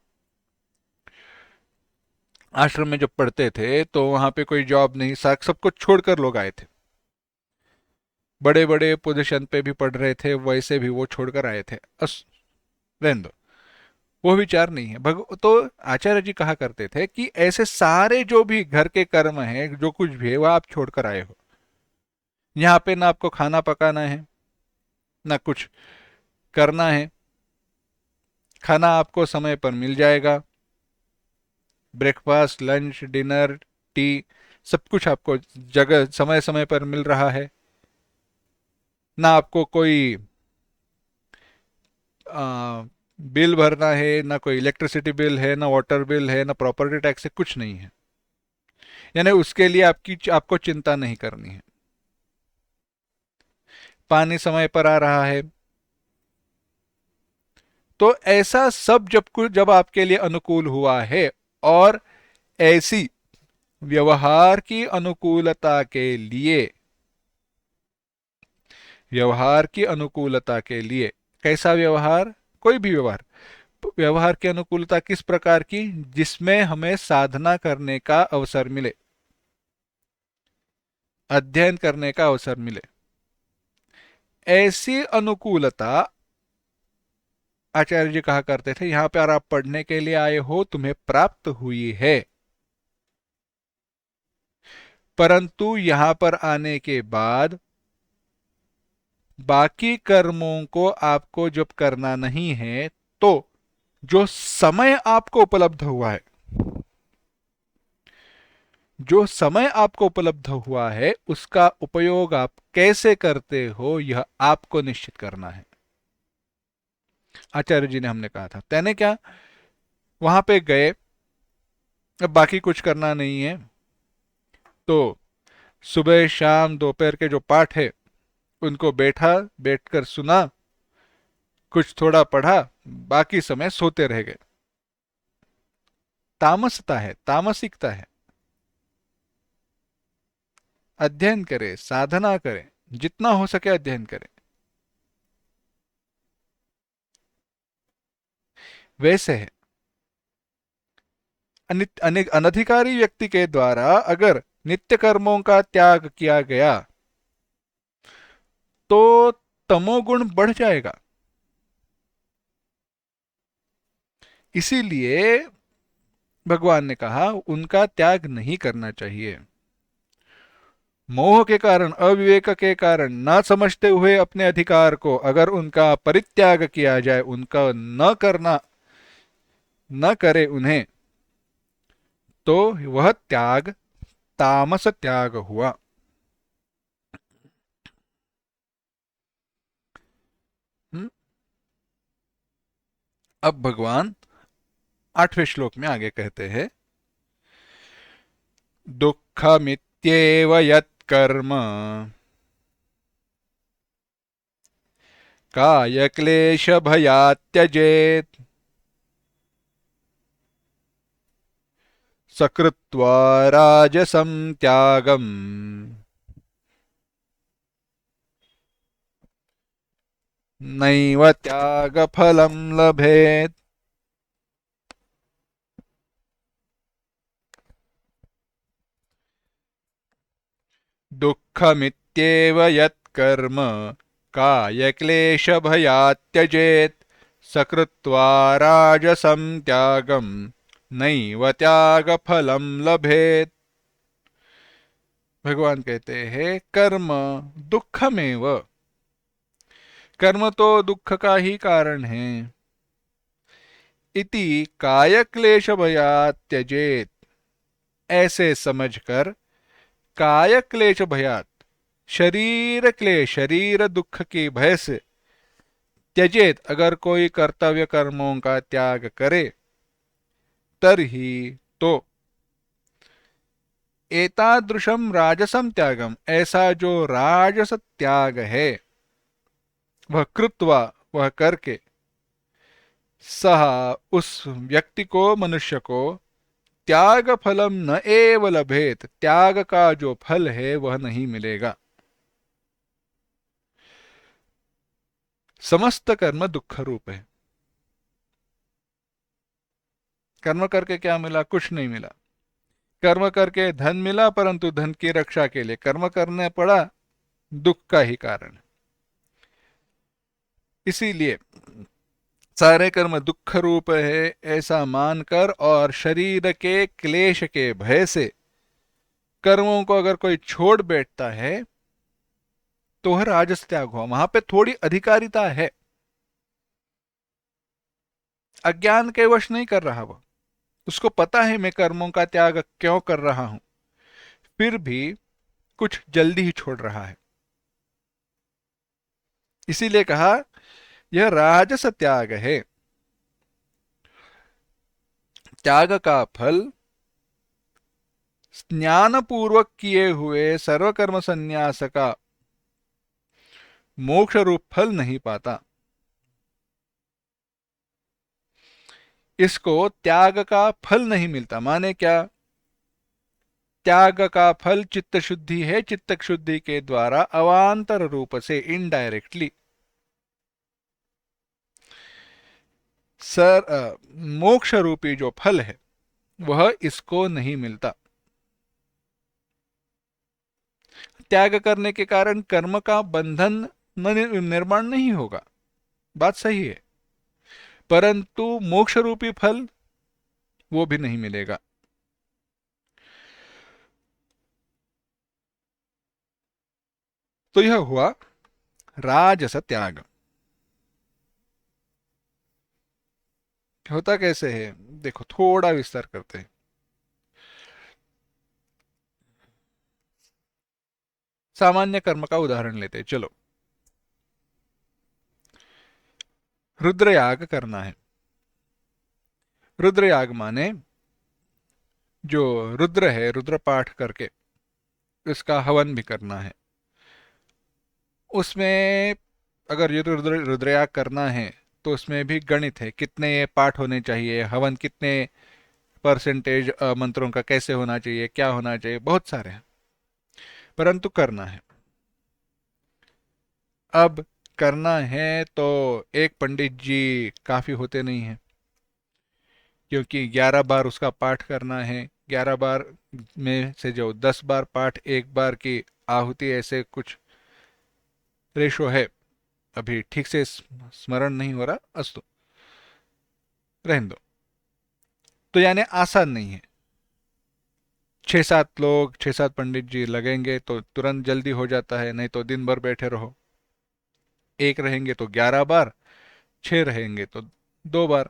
Speaker 1: आश्रम में जब पढ़ते थे तो वहां पे कोई जॉब नहीं, सब कुछ छोड़कर लोग आए थे। बड़े बड़े पोजीशन पे भी पढ़ रहे थे, वैसे भी वो छोड़कर आए थे। रहने दो, वो विचार नहीं है। तो आचार्य जी कहा करते थे कि ऐसे सारे जो भी घर के कर्म हैं, जो कुछ भी है, वह आप छोड़कर आए हो। यहाँ पे ना आपको खाना पकाना है, ना कुछ करना है। खाना आपको समय पर मिल जाएगा, ब्रेकफास्ट, लंच, डिनर, टी, सब कुछ आपको जगह समय समय पर मिल रहा है। ना आपको कोई बिल भरना है, ना कोई इलेक्ट्रिसिटी बिल है, ना वाटर बिल है, ना प्रॉपर्टी टैक्स है, कुछ नहीं है। यानी उसके लिए आपको चिंता नहीं करनी है। पानी समय पर आ रहा है। तो ऐसा सब जब आपके लिए अनुकूल हुआ है, और ऐसी व्यवहार की अनुकूलता के लिए, व्यवहार की अनुकूलता के लिए, कैसा व्यवहार? कोई भी व्यवहार, व्यवहार की अनुकूलता किस प्रकार की? जिसमें हमें साधना करने का अवसर मिले, अध्ययन करने का अवसर मिले, ऐसी अनुकूलता आचार्य जी कहा करते थे, यहां पर आप पढ़ने के लिए आए हो, तुम्हें प्राप्त हुई है। परंतु यहां पर आने के बाद बाकी कर्मों को आपको जब करना नहीं है, तो जो समय आपको उपलब्ध हुआ है, जो समय आपको उपलब्ध हुआ है, उसका उपयोग आप कैसे करते हो, यह आपको निश्चित करना है। आचार्य जी ने हमने कहा था, तैने क्या, वहां पे गए, अब बाकी कुछ करना नहीं है, तो सुबह शाम दोपहर के जो पाठ है उनको बैठकर सुना, कुछ थोड़ा पढ़ा, बाकी समय सोते रह गए। तामसता है, तामसिकता है। अध्ययन करें, साधना करें, जितना हो सके अध्ययन करें। वैसे है, अनधिकारी व्यक्ति के द्वारा अगर नित्य कर्मों का त्याग किया गया, तो तमोगुण बढ़ जाएगा। इसीलिए भगवान ने कहा उनका त्याग नहीं करना चाहिए। मोह के कारण, अविवेक के कारण, ना समझते हुए अपने अधिकार को अगर उनका परित्याग किया जाए, उनका न करना, न करे उन्हें, तो वह त्याग तामस त्याग हुआ। हम्म? अब भगवान 8वें श्लोक में आगे कहते हैं, दुःखमित्येव यत्कर्म कायक्लेशभयात् त्यजेत् सकृत्वा राजसं त्यागम् नैव त्यागफलं लभेत्। दुःखमित्येव यत्कर्म कायक्लेशभयात् त्यजेत् सकृत्वा राजसं त्यागम् नैव त्यागफलं लभेत्। भगवान कहते हैं, कर्म दुःखमेव, कर्म तो दुख का ही कारण है। इति कायक्लेश भयात् त्यजेत, ऐसे समझकर, काय क्लेश भयात, शरीर क्लेश, शरीर दुख के भय से, त्यजेत, अगर कोई कर्तव्य कर्मों का त्याग करे, तरही, तो, एतादृशम राजसम त्यागम, ऐसा जो राजस त्याग है, वह कृत्वा, वह करके, सह, उस व्यक्ति को, मनुष्य को, त्याग फलम न एव लभेत, त्याग का जो फल है वह नहीं मिलेगा। समस्त कर्म दुख रूप है। कर्म करके क्या मिला? कुछ नहीं मिला। कर्म करके धन मिला, परंतु धन की रक्षा के लिए कर्म करने पड़ा, दुख का ही कारण। इसीलिए सारे कर्म दुख रूप है ऐसा मानकर और शरीर के क्लेश के भय से कर्मों को अगर कोई छोड़ बैठता है तो वह राजस त्याग हुआ। वहां पे थोड़ी अधिकारिता है, अज्ञान के वश नहीं कर रहा वह, उसको पता है मैं कर्मों का त्याग क्यों कर रहा हूं, फिर भी कुछ जल्दी ही छोड़ रहा है। इसीलिए कहा यह राजस त्याग है। त्याग का फल ज्ञान पूर्वक किए हुए सर्वकर्म संन्यास का मोक्ष रूप फल नहीं पाता। इसको त्याग का फल नहीं मिलता। माने क्या? त्याग का फल चित्त शुद्धि है, चित्त शुद्धि के द्वारा अवांतर रूप से इनडायरेक्टली मोक्ष रूपी जो फल है वह इसको नहीं मिलता। त्याग करने के कारण कर्म का बंधन निर्माण नहीं होगा, बात सही है, परंतु मोक्ष रूपी फल वो भी नहीं मिलेगा। तो यह हुआ राजस त्याग। होता कैसे है देखो, थोड़ा विस्तार करते हैं। सामान्य कर्म का उदाहरण लेते हैं, चलो। रुद्रयाग करना है। रुद्रयाग माने जो रुद्र है, रुद्र पाठ करके इसका हवन भी करना है। उसमें अगर ये रुद्रयाग करना है तो उसमें भी गणित है, कितने ये पाठ होने चाहिए, हवन कितने परसेंटेज मंत्रों का कैसे होना चाहिए, क्या होना चाहिए, बहुत सारे हैं, परंतु करना है। अब करना है तो एक पंडित जी काफी होते नहीं हैं, क्योंकि 11 बार उसका पाठ करना है। 11 बार में से जो 10 बार पाठ, एक बार की आहुति, ऐसे कुछ रेशो है, अभी ठीक से स्मरण नहीं हो रहा, अस्तु रहने दो। तो यानी आसान नहीं है। 6-7 लोग, 6-7 पंडित जी लगेंगे तो तुरंत जल्दी हो जाता है, नहीं तो दिन भर बैठे रहो। एक रहेंगे तो 11 बार, 6 रहेंगे तो 2 बार,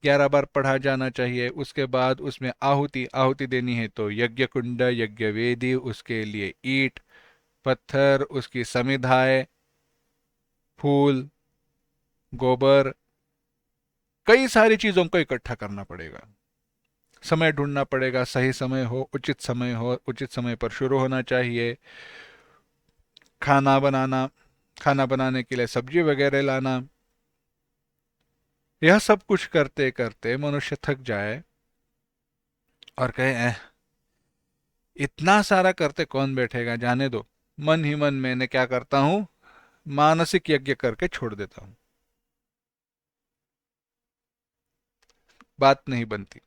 Speaker 1: 11 बार पढ़ा जाना चाहिए। उसके बाद उसमें आहुति आहुति देनी है तो यज्ञ कुंड, यज्ञ वेदी, उसके लिए ईंट पत्थर, उसकी समिधाएं, फूल, गोबर, कई सारी चीजों को इकट्ठा करना पड़ेगा। समय ढूंढना पड़ेगा, सही समय हो, उचित समय हो, उचित समय पर शुरू होना चाहिए। खाना बनाना, खाना बनाने के लिए सब्जी वगैरह लाना, यह सब कुछ करते करते मनुष्य थक जाए और कहे इतना सारा करते कौन बैठेगा, जाने दो। मन ही मन मैंने क्या करता हूं, मानसिक यज्ञ करके छोड़ देता हूं। बात नहीं बनती।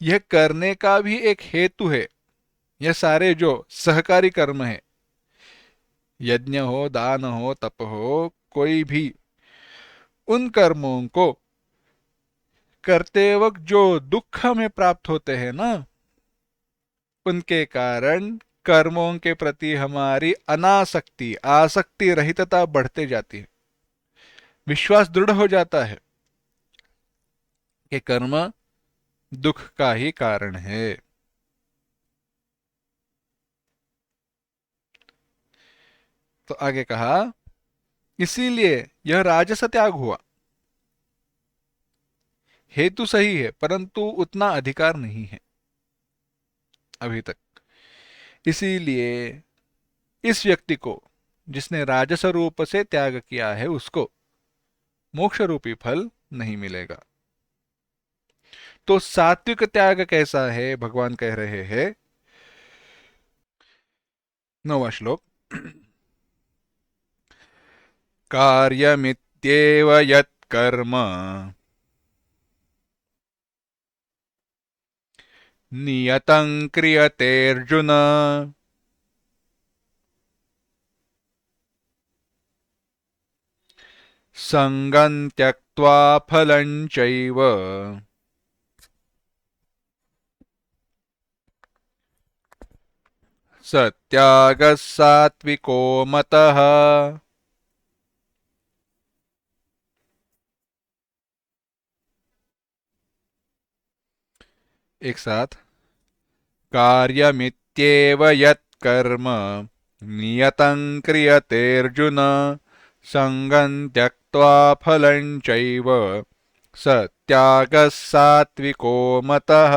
Speaker 1: यह करने का भी एक हेतु है। यह सारे जो सहकारी कर्म है, यज्ञ हो, दान हो, तप हो, कोई भी, उन कर्मों को करते वक्त जो दुख हमें प्राप्त होते हैं ना, उनके कारण कर्मों के प्रति हमारी अनासक्ति, आसक्ति रहितता बढ़ते जाती है। विश्वास दृढ़ हो जाता है कि कर्म दुख का ही कारण है। तो आगे कहा इसीलिए यह राजस त्याग हुआ। हेतु सही है परंतु उतना अधिकार नहीं है अभी तक। इसीलिए इस व्यक्ति को, जिसने राजस रूप से त्याग किया है, उसको मोक्ष रूपी फल नहीं मिलेगा। तो सात्विक त्याग कैसा है, भगवान कह रहे हैं 9वां श्लोक। कार्यमित्येव यत्कर्म नियतं क्रियते अर्जुन। संगं त्यक्त्वा फलं चैव सत्यागः सात्विको मतः। एक साथ। कार्यमित्येव यत्कर्म नियतं क्रियते अर्जुन संगं त्यक्त्वा फलं चैव सत्यागः सात्विको मतः।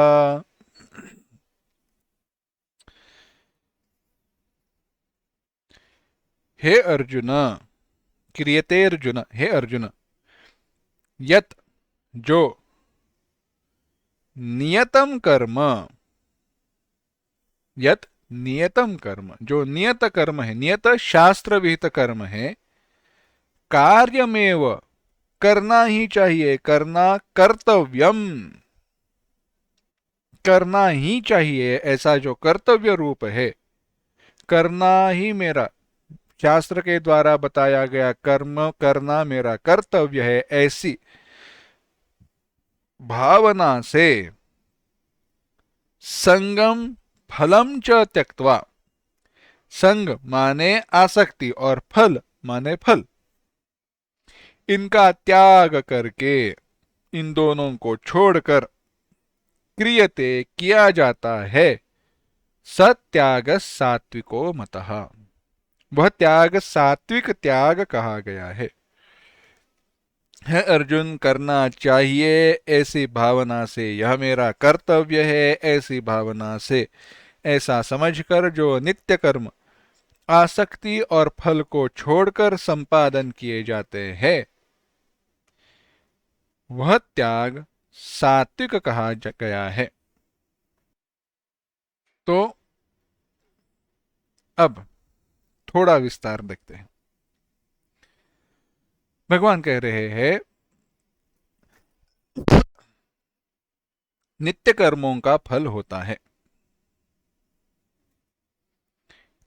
Speaker 1: हे अर्जुन, क्रियते अर्जुन, हे अर्जुन, यत जो नियतम कर्म, यत नियतम कर्म जो नियत कर्म है, नियत शास्त्र विहित कर्म है, कार्यमेव करना ही चाहिए, करना कर्तव्यम, करना ही चाहिए, ऐसा जो कर्तव्य रूप है, करना ही मेरा शास्त्र के द्वारा बताया गया कर्म करना मेरा कर्तव्य है, ऐसी भावना से संगम फलम च त्यक्त्वा, संग माने आसक्ति और फल माने फल, इनका त्याग करके, इन दोनों को छोड़कर क्रियते किया जाता है सत्याग सात्विको मतः, वह त्याग सात्विक त्याग कहा गया है अर्जुन, करना चाहिए ऐसी भावना से, यह मेरा कर्तव्य है ऐसी भावना से, ऐसा समझकर जो नित्य कर्म आसक्ति और फल को छोड़कर संपादन किए जाते हैं, वह त्याग सात्विक कहा गया है। तो अब थोड़ा विस्तार देखते हैं। भगवान कह रहे हैं नित्य कर्मों का फल होता है।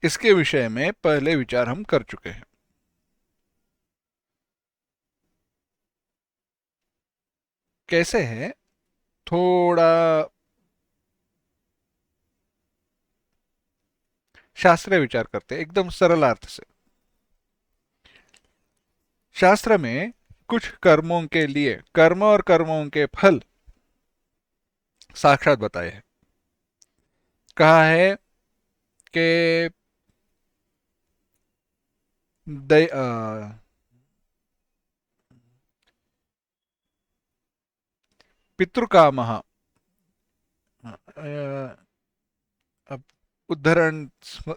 Speaker 1: इसके विषय में पहले विचार हम कर चुके हैं। कैसे है, थोड़ा शास्त्रीय विचार करते हैं, एकदम सरल अर्थ से। शास्त्र में कुछ कर्मों के लिए कर्म और कर्मों के फल साक्षात बताए हैं। कहा है कि पितृकामः, अब उद्धरण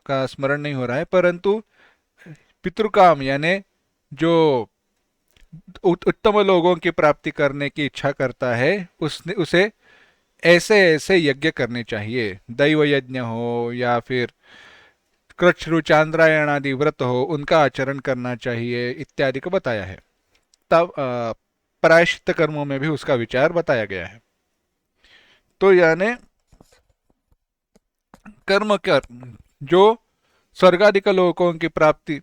Speaker 1: का स्मरण नहीं हो रहा है, परंतु पितृकाम यानी जो उत्तम लोगों की प्राप्ति करने की इच्छा करता है, उसे ऐसे ऐसे यज्ञ करने चाहिए, दैव यज्ञ हो या फिर कृच्छ्रु चांद्रायण आदि व्रत हो, उनका आचरण करना चाहिए इत्यादि को बताया है। तब प्रायश्चित कर्मों में भी उसका विचार बताया गया है। तो यानी कर्म कर जो स्वर्गादिक लोकों की प्राप्ति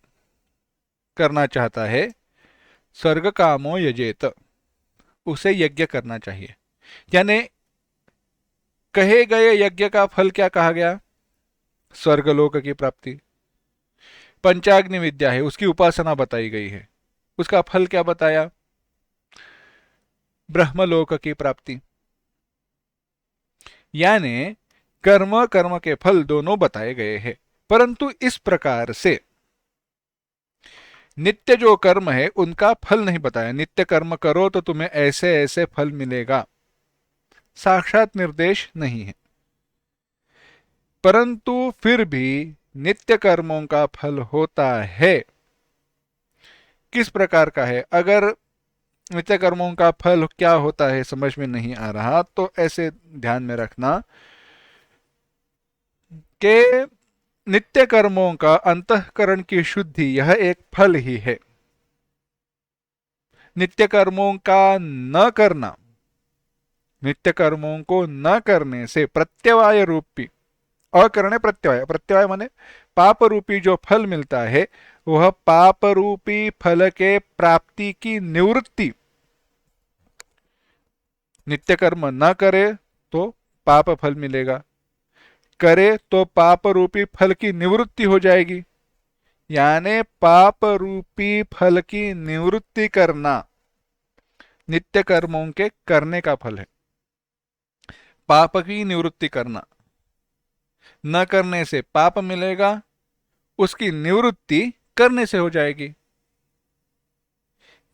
Speaker 1: करना चाहता है, स्वर्ग कामो यजेत, उसे यज्ञ करना चाहिए। यानी कहे गए यज्ञ का फल क्या कहा गया? स्वर्गलोक की प्राप्ति। पंचाग्नि विद्या है, उसकी उपासना बताई गई है, उसका फल क्या बताया? ब्रह्मलोक की प्राप्ति। यानी कर्म कर्म के फल दोनों बताए गए हैं, परंतु इस प्रकार से नित्य जो कर्म है उनका फल नहीं बताया। नित्य कर्म करो तो तुम्हें ऐसे ऐसे फल मिलेगा, साक्षात निर्देश नहीं है। परंतु फिर भी नित्य कर्मों का फल होता है। किस प्रकार का है? अगर नित्य कर्मों का फल क्या होता है समझ में नहीं आ रहा, तो ऐसे ध्यान में रखना कि नित्य कर्मों का अंतःकरण की शुद्धि यह एक फल ही है। नित्य कर्मों का न करना नित्य कर्मों को न करने से प्रत्यवाय रूपी, अकरणे प्रत्यवाय, प्रत्यवाय माने पाप रूपी जो फल मिलता है वह पाप रूपी फल के प्राप्ति की निवृत्ति, नित्य कर्म न करे तो पाप फल मिलेगा, करे तो पाप रूपी फल की निवृत्ति हो जाएगी। यानी पाप रूपी फल की निवृत्ति करना नित्य कर्मों के करने का फल है। पाप की निवृत्ति करना, न करने से पाप मिलेगा, उसकी निवृत्ति करने से हो जाएगी।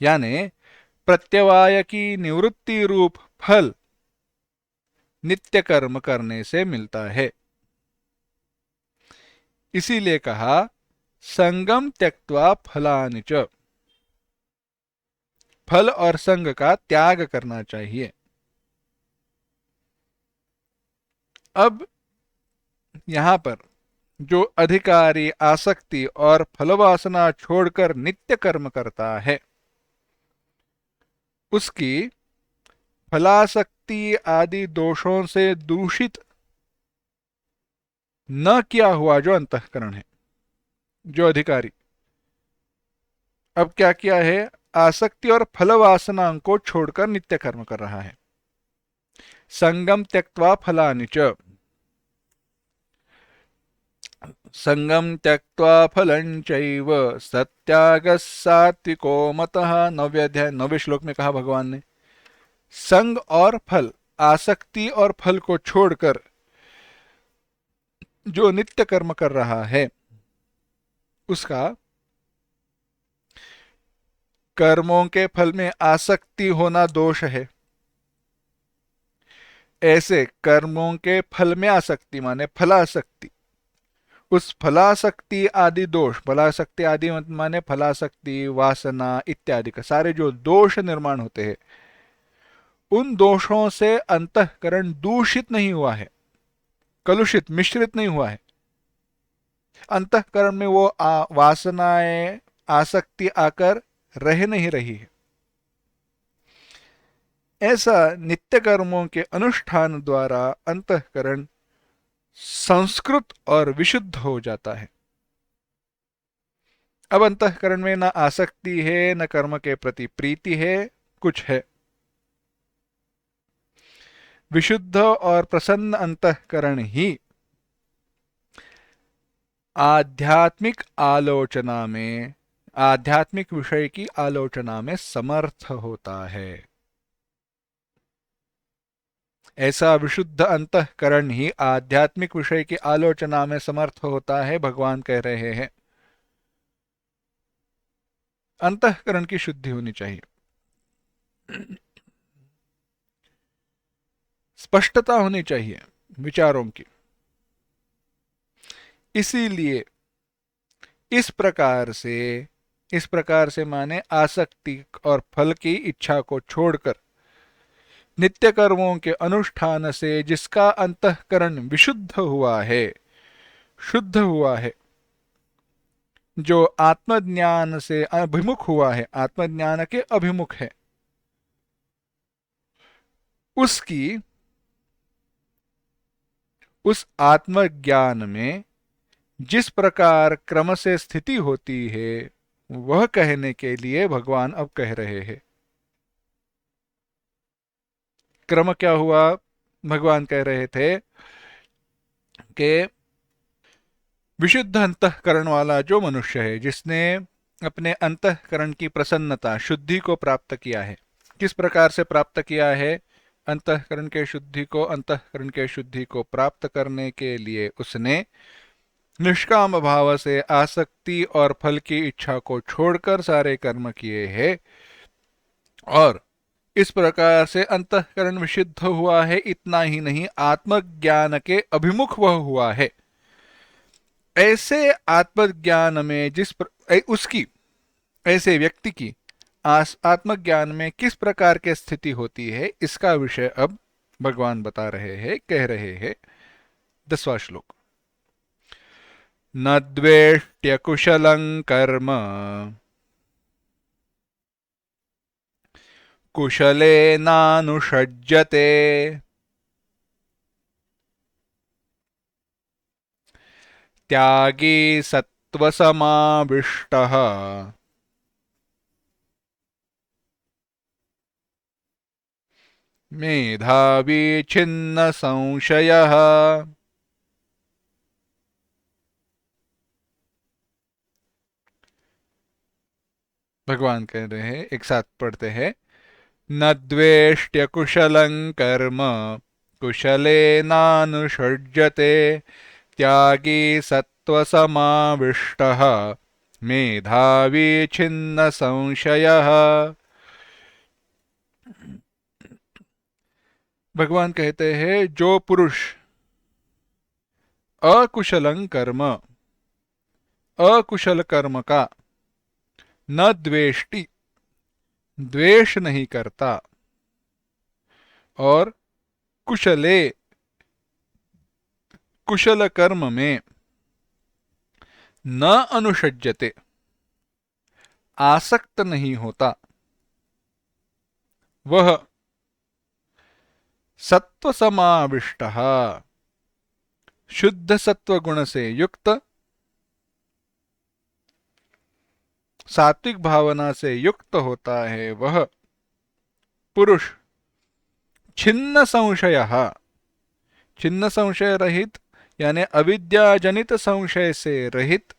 Speaker 1: यानी प्रत्यवाय की निवृत्ति रूप फल नित्य कर्म करने से मिलता है। इसीलिए कहा संगम त्यक्त्वा फलानि च, फल और संग का त्याग करना चाहिए। अब यहां पर जो अधिकारी आसक्ति और फलवासना छोड़कर नित्य कर्म करता है उसकी फलासक्ति आदि दोषों से दूषित न किया हुआ जो अंतःकरण है, जो अधिकारी अब क्या किया है, आसक्ति और फलवासना को छोड़कर नित्य कर्म कर रहा है। संगम त्यक्त्वा फलानि च, संगम त्यक्त्वा फलं चैव सत्यागः सात्विको मतः। 9वें अध्याय 9वें श्लोक में कहा भगवान ने, संग और फल, आसक्ति और फल को छोड़कर जो नित्य कर्म कर रहा है उसका कर्मों के फल में आसक्ति होना दोष है। ऐसे कर्मों के फल में आसक्ति माने फलासक्ति, उस फलासक्ति आदि दोष, फलासक्ति आदि माने फलासक्ति, वासना इत्यादि का सारे जो दोष निर्माण होते हैं उन दोषों से अंतःकरण दूषित नहीं हुआ है, कलुषित मिश्रित नहीं हुआ है। अंतःकरण में वो वासनाएं आसक्ति आकर रह नहीं रही है। ऐसा नित्य कर्मों के अनुष्ठान द्वारा अंतःकरण संस्कृत और विशुद्ध हो जाता है। अब अंतःकरण में न आसक्ति है, न कर्म के प्रति प्रीति है, कुछ है। विशुद्ध और प्रसन्न अंतःकरण ही आध्यात्मिक आलोचना में, आध्यात्मिक विषय की आलोचना में समर्थ होता है। ऐसा विशुद्ध अंतःकरण ही आध्यात्मिक विषय की आलोचना में समर्थ होता है, भगवान कह रहे हैं। अंतःकरण की शुद्धि होनी चाहिए, स्पष्टता होनी चाहिए विचारों की। इसीलिए इस प्रकार से माने आसक्ति और फल की इच्छा को छोड़कर नित्य कर्मों के अनुष्ठान से जिसका अंतःकरण विशुद्ध हुआ है, शुद्ध हुआ है, जो आत्मज्ञान से अभिमुख हुआ है, आत्मज्ञान के अभिमुख है, उसकी उस आत्मज्ञान में जिस प्रकार क्रम से स्थिति होती है वह कहने के लिए भगवान अब कह रहे हैं। क्रम क्या हुआ, भगवान कह रहे थे कि विशुद्ध अंतःकरण वाला जो मनुष्य है, जिसने अपने अंतःकरण की प्रसन्नता, शुद्धि को प्राप्त किया है, किस प्रकार से प्राप्त किया है, अंतःकरण के शुद्धि को प्राप्त करने के लिए उसने निष्काम भाव से आसक्ति और फल की इच्छा को छोड़कर सारे कर्म किए हैं, और इस प्रकार से अंतःकरण विशुद्ध हुआ है। इतना ही नहीं, आत्मज्ञान के अभिमुख वह हुआ है। ऐसे आत्मज्ञान में उसकी, ऐसे व्यक्ति की आत्मज्ञान में किस प्रकार की स्थिति होती है, इसका विषय अब भगवान बता रहे हैं, कह रहे हैं। 10वां श्लोक, न द्वेष्ट्य कुशलं कर्म कुशलेनानुषज्यते। त्यागी सत्त्वसमाविष्टः मेधावी छिन्न संशयः। भगवान कह रहे हैं, एक साथ पढ़ते हैं। न द्वेष्ट्य कुशलं कर्म कुशलेनानुषज्यते। त्यागी सत्त्वसमाविष्टः मेधावी छिन्न संशयः। भगवान कहते हैं, जो पुरुष अकुशलं कर्म, अकुशल कर्म का न द्वेष्टि, द्वेष नहीं करता, और कुशले, कुशल कर्म में न अनुषज्यते, आसक्त नहीं होता, वह सत्व समाविष्टः, शुद्ध सत्व गुण से युक्त, सात्विक भावना से युक्त होता है वह पुरुष छिन्न संशयः, छिन्न संशय रहित यानी अविद्याजनित संशय से रहित,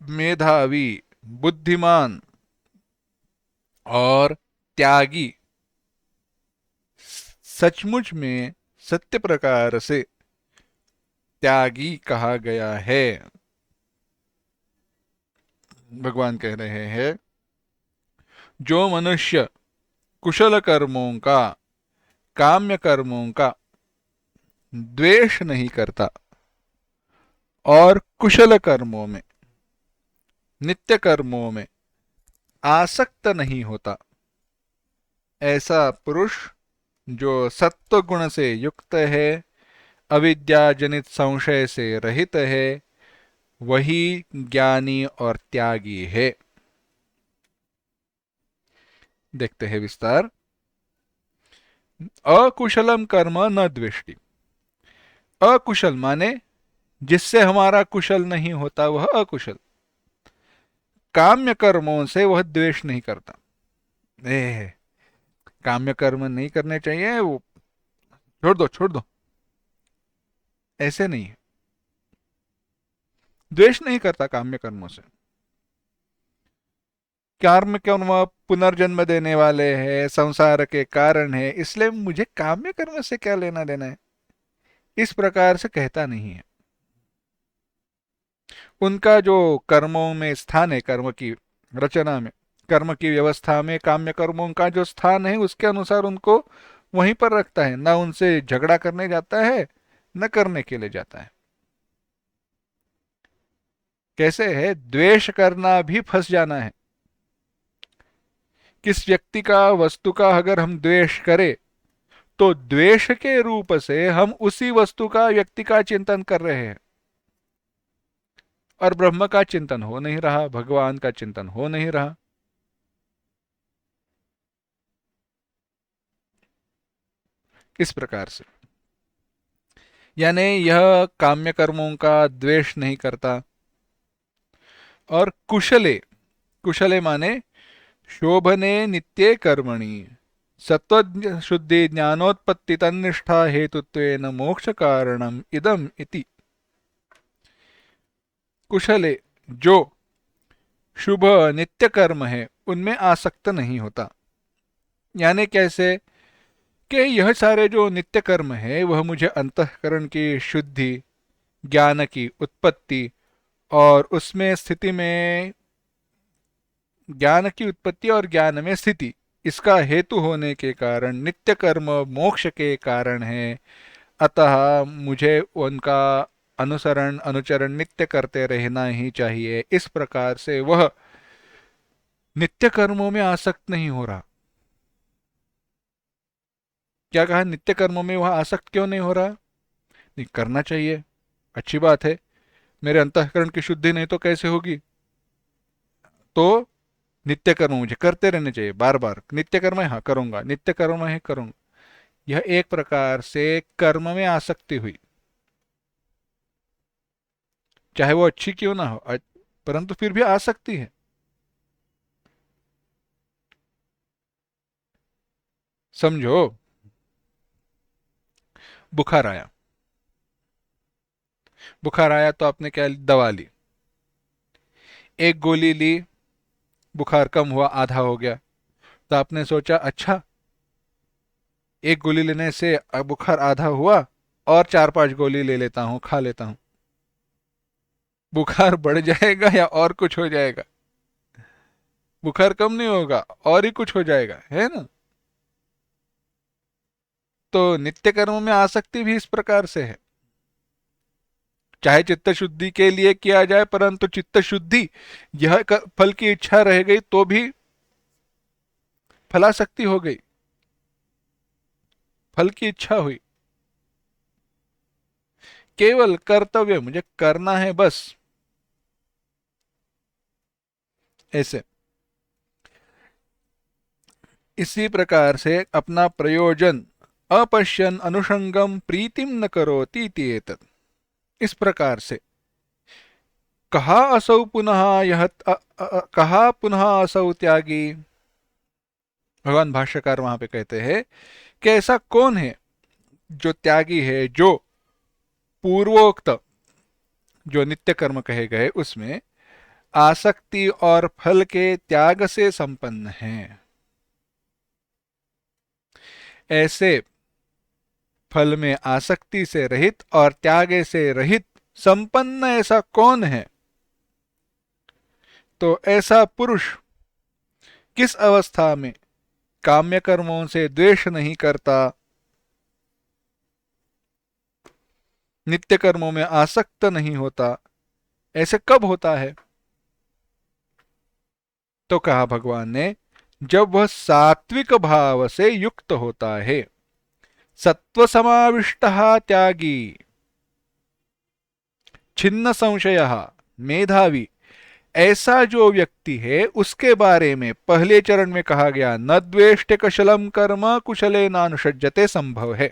Speaker 1: मेधावी बुद्धिमान और त्यागी, सचमुच में सत्य प्रकार से त्यागी कहा गया है। भगवान कह रहे हैं, जो मनुष्य कुशल कर्मों का, काम्य कर्मों का द्वेष नहीं करता और कुशल कर्मों में, नित्य कर्मों में आसक्त नहीं होता, ऐसा पुरुष जो सत्व गुण से युक्त है, अविद्याजनित संशय से रहित है, वही ज्ञानी और त्यागी है। देखते हैं विस्तार। अकुशलम कर्म न द्वेष्टि। अकुशल माने जिससे हमारा कुशल नहीं होता वह अकुशल। काम्य कर्मों से वह द्वेष नहीं करता। काम्य कर्म नहीं करने चाहिए, वो छोड़ दो छोड़ दो, ऐसे नहीं है। द्वेष नहीं करता काम्य कर्मों से। कर्म कर्म पुनर्जन्म देने वाले हैं, संसार के कारण है, इसलिए मुझे काम्य कर्म से क्या लेना देना है, इस प्रकार से कहता नहीं है। उनका जो कर्मों में स्थान है, कर्म की रचना में, कर्म की व्यवस्था में काम्य कर्मों का जो स्थान है उसके अनुसार उनको वहीं पर रखता है, ना उनसे झगड़ा करने जाता है न करने के लिए जाता है। कैसे है, द्वेष करना भी फंस जाना है। किस व्यक्ति का, वस्तु का अगर हम द्वेष करें तो द्वेष के रूप से हम उसी वस्तु का, व्यक्ति का चिंतन कर रहे हैं और ब्रह्म का चिंतन हो नहीं रहा, भगवान का चिंतन हो नहीं रहा। किस प्रकार से, यानी यह काम्य कर्मों का द्वेष नहीं करता और कुशले, कुशले माने शोभने नित्ये कर्मणि सत्व शुद्धि ज्ञानोत्पत्ति तन्निष्ठा हेतुत्वेन मोक्ष कारणम इदम इति। कुशले जो शुभ नित्य कर्म है उनमें आसक्त नहीं होता। यानी कैसे कि यह सारे जो नित्य कर्म है वह मुझे अंतःकरण की शुद्धि, ज्ञान की उत्पत्ति और उसमें स्थिति में, ज्ञान की उत्पत्ति और ज्ञान में स्थिति, इसका हेतु होने के कारण नित्य कर्म मोक्ष के कारण है। अतः मुझे उनका अनुसरण अनुचरण नित्य करते रहना ही चाहिए। इस प्रकार से वह नित्य कर्मों में आसक्त नहीं हो रहा। क्या कहा, नित्य कर्मों में वह आसक्त क्यों नहीं हो रहा? नहीं, करना चाहिए, अच्छी बात है, मेरे अंतःकरण की शुद्धि नहीं तो कैसे होगी? तो नित्य कर्म मुझे करते रहने चाहिए, बार बार नित्य कर्म है, हाँ करूंगा, नित्य कर्म है करूंगा। यह एक प्रकार से कर्म में आसक्ति हुई, चाहे वो अच्छी क्यों ना हो, परंतु फिर भी आसक्ति है। समझो, बुखार आया, बुखार आया तो आपने क्या दवा ली, एक गोली ली, बुखार कम हुआ, आधा हो गया, तो आपने सोचा अच्छा एक गोली लेने से बुखार आधा हुआ, और 4-5 गोली ले लेता हूँ, खा लेता हूँ, बुखार बढ़ जाएगा या और कुछ हो जाएगा? बुखार कम नहीं होगा, और ही कुछ हो जाएगा, है ना? तो नित्य कर्म में आसक्ति भी इस प्रकार से है, चाहे चित्त शुद्धि के लिए किया जाए, परंतु चित्त शुद्धि यह फल की इच्छा रह गई तो भी फलासक्ति हो गई, फल की इच्छा हुई। केवल कर्तव्य मुझे करना है बस, ऐसे। इसी प्रकार से अपना प्रयोजन अपश्यन अनुषंगम प्रीतिम न करोति इति एतत्। इस प्रकार से कहा असौ पुनः यह कहा पुनः असौ त्यागी। भगवान भाष्यकार वहां पे कहते हैं कि ऐसा कौन है जो त्यागी है, जो पूर्वोक्त जो नित्य कर्म कहे गए उसमें आसक्ति और फल के त्याग से संपन्न है। ऐसे फल में आसक्ति से रहित और त्यागे से रहित संपन्न ऐसा कौन है? तो ऐसा पुरुष किस अवस्था में काम्य कर्मों से द्वेष नहीं करता, नित्य कर्मों में आसक्त नहीं होता, ऐसे कब होता है? तो कहा भगवान ने, जब वह सात्विक भाव से युक्त होता है, सत्व समाविष्ट त्यागी, छिन्न संशय, मेधावी, ऐसा जो व्यक्ति है उसके बारे में पहले चरण में कहा गया न द्वेष्टे कशलम कर्म कुशले नानुषज्जते संभव है।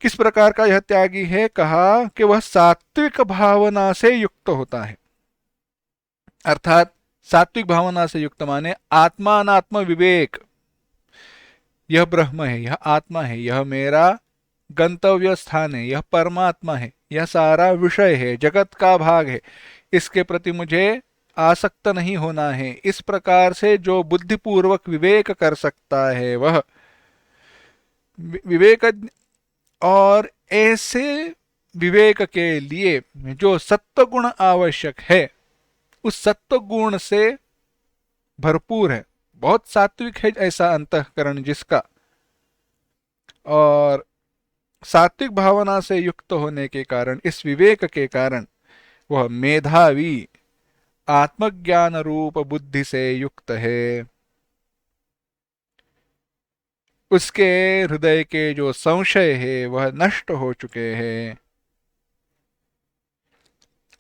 Speaker 1: किस प्रकार का यह त्यागी है? कहा कि वह सात्विक भावना से युक्त होता है, अर्थात सात्विक भावना से युक्त माने आत्मानात्म विवेक, यह ब्रह्म है, यह आत्मा है, यह मेरा गंतव्य स्थान है, यह परमात्मा है, यह सारा विषय है, जगत का भाग है, इसके प्रति मुझे आसक्त नहीं होना है। इस प्रकार से जो बुद्धिपूर्वक विवेक कर सकता है वह विवेक। और ऐसे विवेक के लिए जो सत्व गुण आवश्यक है, उस सत्व गुण से भरपूर है, बहुत सात्विक है ऐसा अंतःकरण जिसका, और सात्विक भावना से युक्त होने के कारण, इस विवेक के कारण वह मेधावी आत्मज्ञान रूप बुद्धि से युक्त है। उसके हृदय के जो संशय है वह नष्ट हो चुके हैं।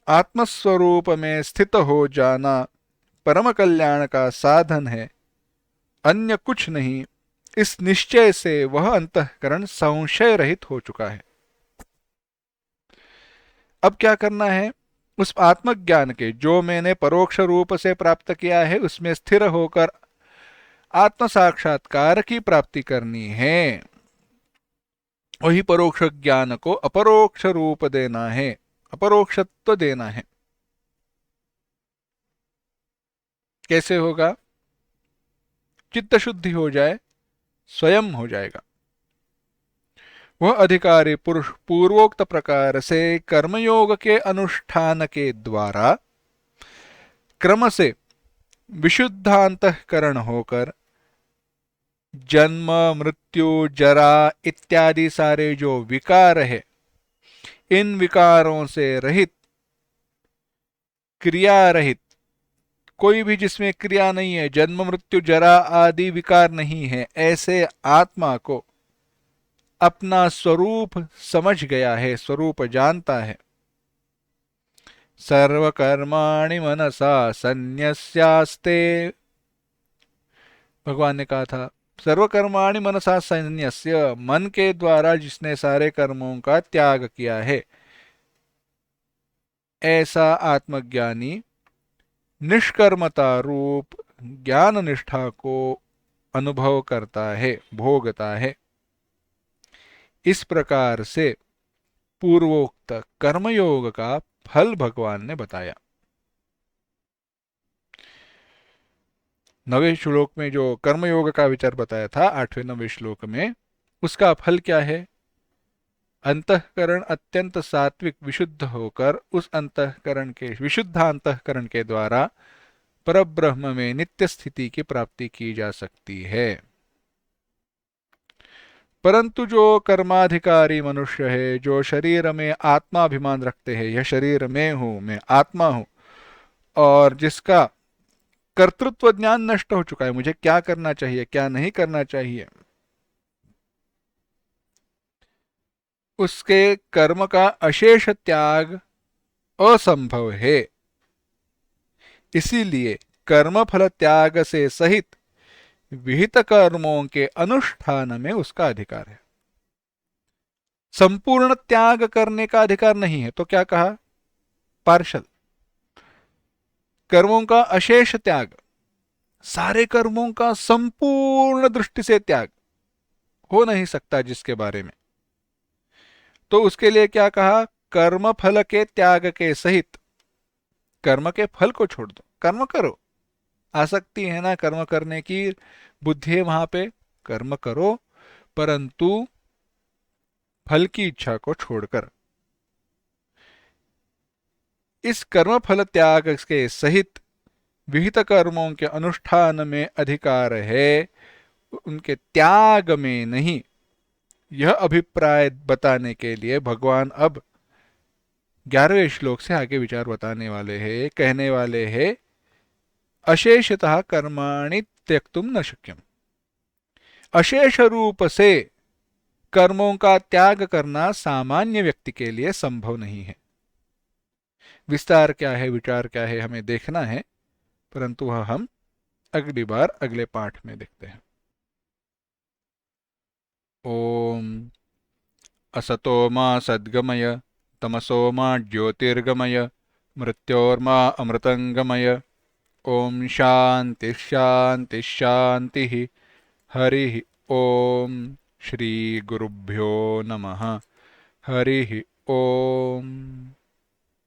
Speaker 1: आत्मस्वरूप में स्थित हो जाना परम कल्याण का साधन है, अन्य कुछ नहीं। इस निश्चय से वह अंतःकरण संशय रहित हो चुका है। अब क्या करना है? उस आत्मज्ञान के जो मैंने परोक्ष रूप से प्राप्त किया है उसमें स्थिर होकर आत्म साक्षात्कार की प्राप्ति करनी है। वही परोक्ष ज्ञान को अपरोक्ष रूप देना है, अपरोक्षत्व देना है। कैसे होगा? चित्त शुद्धि हो जाए, स्वयं हो जाएगा। वह अधिकारी पुरुष पूर्वोक्त प्रकार से कर्मयोग के अनुष्ठान के द्वारा क्रम से विशुद्धांतःकरण होकर जन्म मृत्यु जरा इत्यादि सारे जो विकार है, इन विकारों से रहित, क्रिया रहित, कोई भी जिसमें क्रिया नहीं है, जन्म मृत्यु जरा आदि विकार नहीं है, ऐसे आत्मा को अपना स्वरूप समझ गया है, स्वरूप जानता है, सर्वकर्माणि मनसा संन्यस्यास्ते। भगवान ने कहा था सर्वकर्माणि मनसा संन्यस्य, मन के द्वारा जिसने सारे कर्मों का त्याग किया है, ऐसा आत्मज्ञानी निष्कर्मता रूप ज्ञान निष्ठा को अनुभव करता है, भोगता है। इस प्रकार से पूर्वोक्त कर्मयोग का फल भगवान ने बताया। 9वें श्लोक में जो कर्मयोग का विचार बताया था 8वें 9वें श्लोक में, उसका फल क्या है? अंतःकरण अत्यंत सात्विक विशुद्ध होकर उस अंतःकरण के विशुद्ध अंतःकरण के द्वारा परब्रह्म में नित्य स्थिति की प्राप्ति की जा सकती है। परंतु जो कर्माधिकारी मनुष्य है, जो शरीर में आत्माभिमान रखते हैं, यह शरीर में हूं, मैं आत्मा हूं, और जिसका कर्तृत्व ज्ञान नष्ट हो चुका है, मुझे क्या करना चाहिए क्या नहीं करना चाहिए, उसके कर्म का अशेष त्याग असंभव है। इसीलिए कर्मफल त्याग से सहित विहित कर्मों के अनुष्ठान में उसका अधिकार है। संपूर्ण त्याग करने का अधिकार नहीं है, तो क्या कहा? पार्शल। कर्मों का अशेष त्याग, सारे कर्मों का संपूर्ण दृष्टि से त्याग हो नहीं सकता जिसके बारे में, तो उसके लिए क्या कहा? कर्म फल के त्याग के सहित। कर्म के फल को छोड़ दो, कर्म करो, आसक्ति है ना कर्म करने की, बुद्धि है वहां पे, कर्म करो, परंतु फल की इच्छा को छोड़कर। इस कर्म फल त्याग के सहित विहित कर्मों के अनुष्ठान में अधिकार है, उनके त्याग में नहीं। यह अभिप्राय बताने के लिए भगवान अब 11वें श्लोक से आगे विचार बताने वाले हैं, कहने वाले हैं अशेषतः कर्माणि त्यक्तुम न शक्यम। अशेष रूप से कर्मों का त्याग करना सामान्य व्यक्ति के लिए संभव नहीं है। विस्तार क्या है, विचार क्या है, हमें देखना है, परंतु वह हम अगली बार अगले पाठ में देखते हैं। ओम असतो मा सद्गमय तमसो मा ज्योतिर्गमय मृत्योर्मा अमृतंगमय। ओम शांति शांति शांति। हरि ओम। श्री गुरुभ्यो नमः। हरि ओम।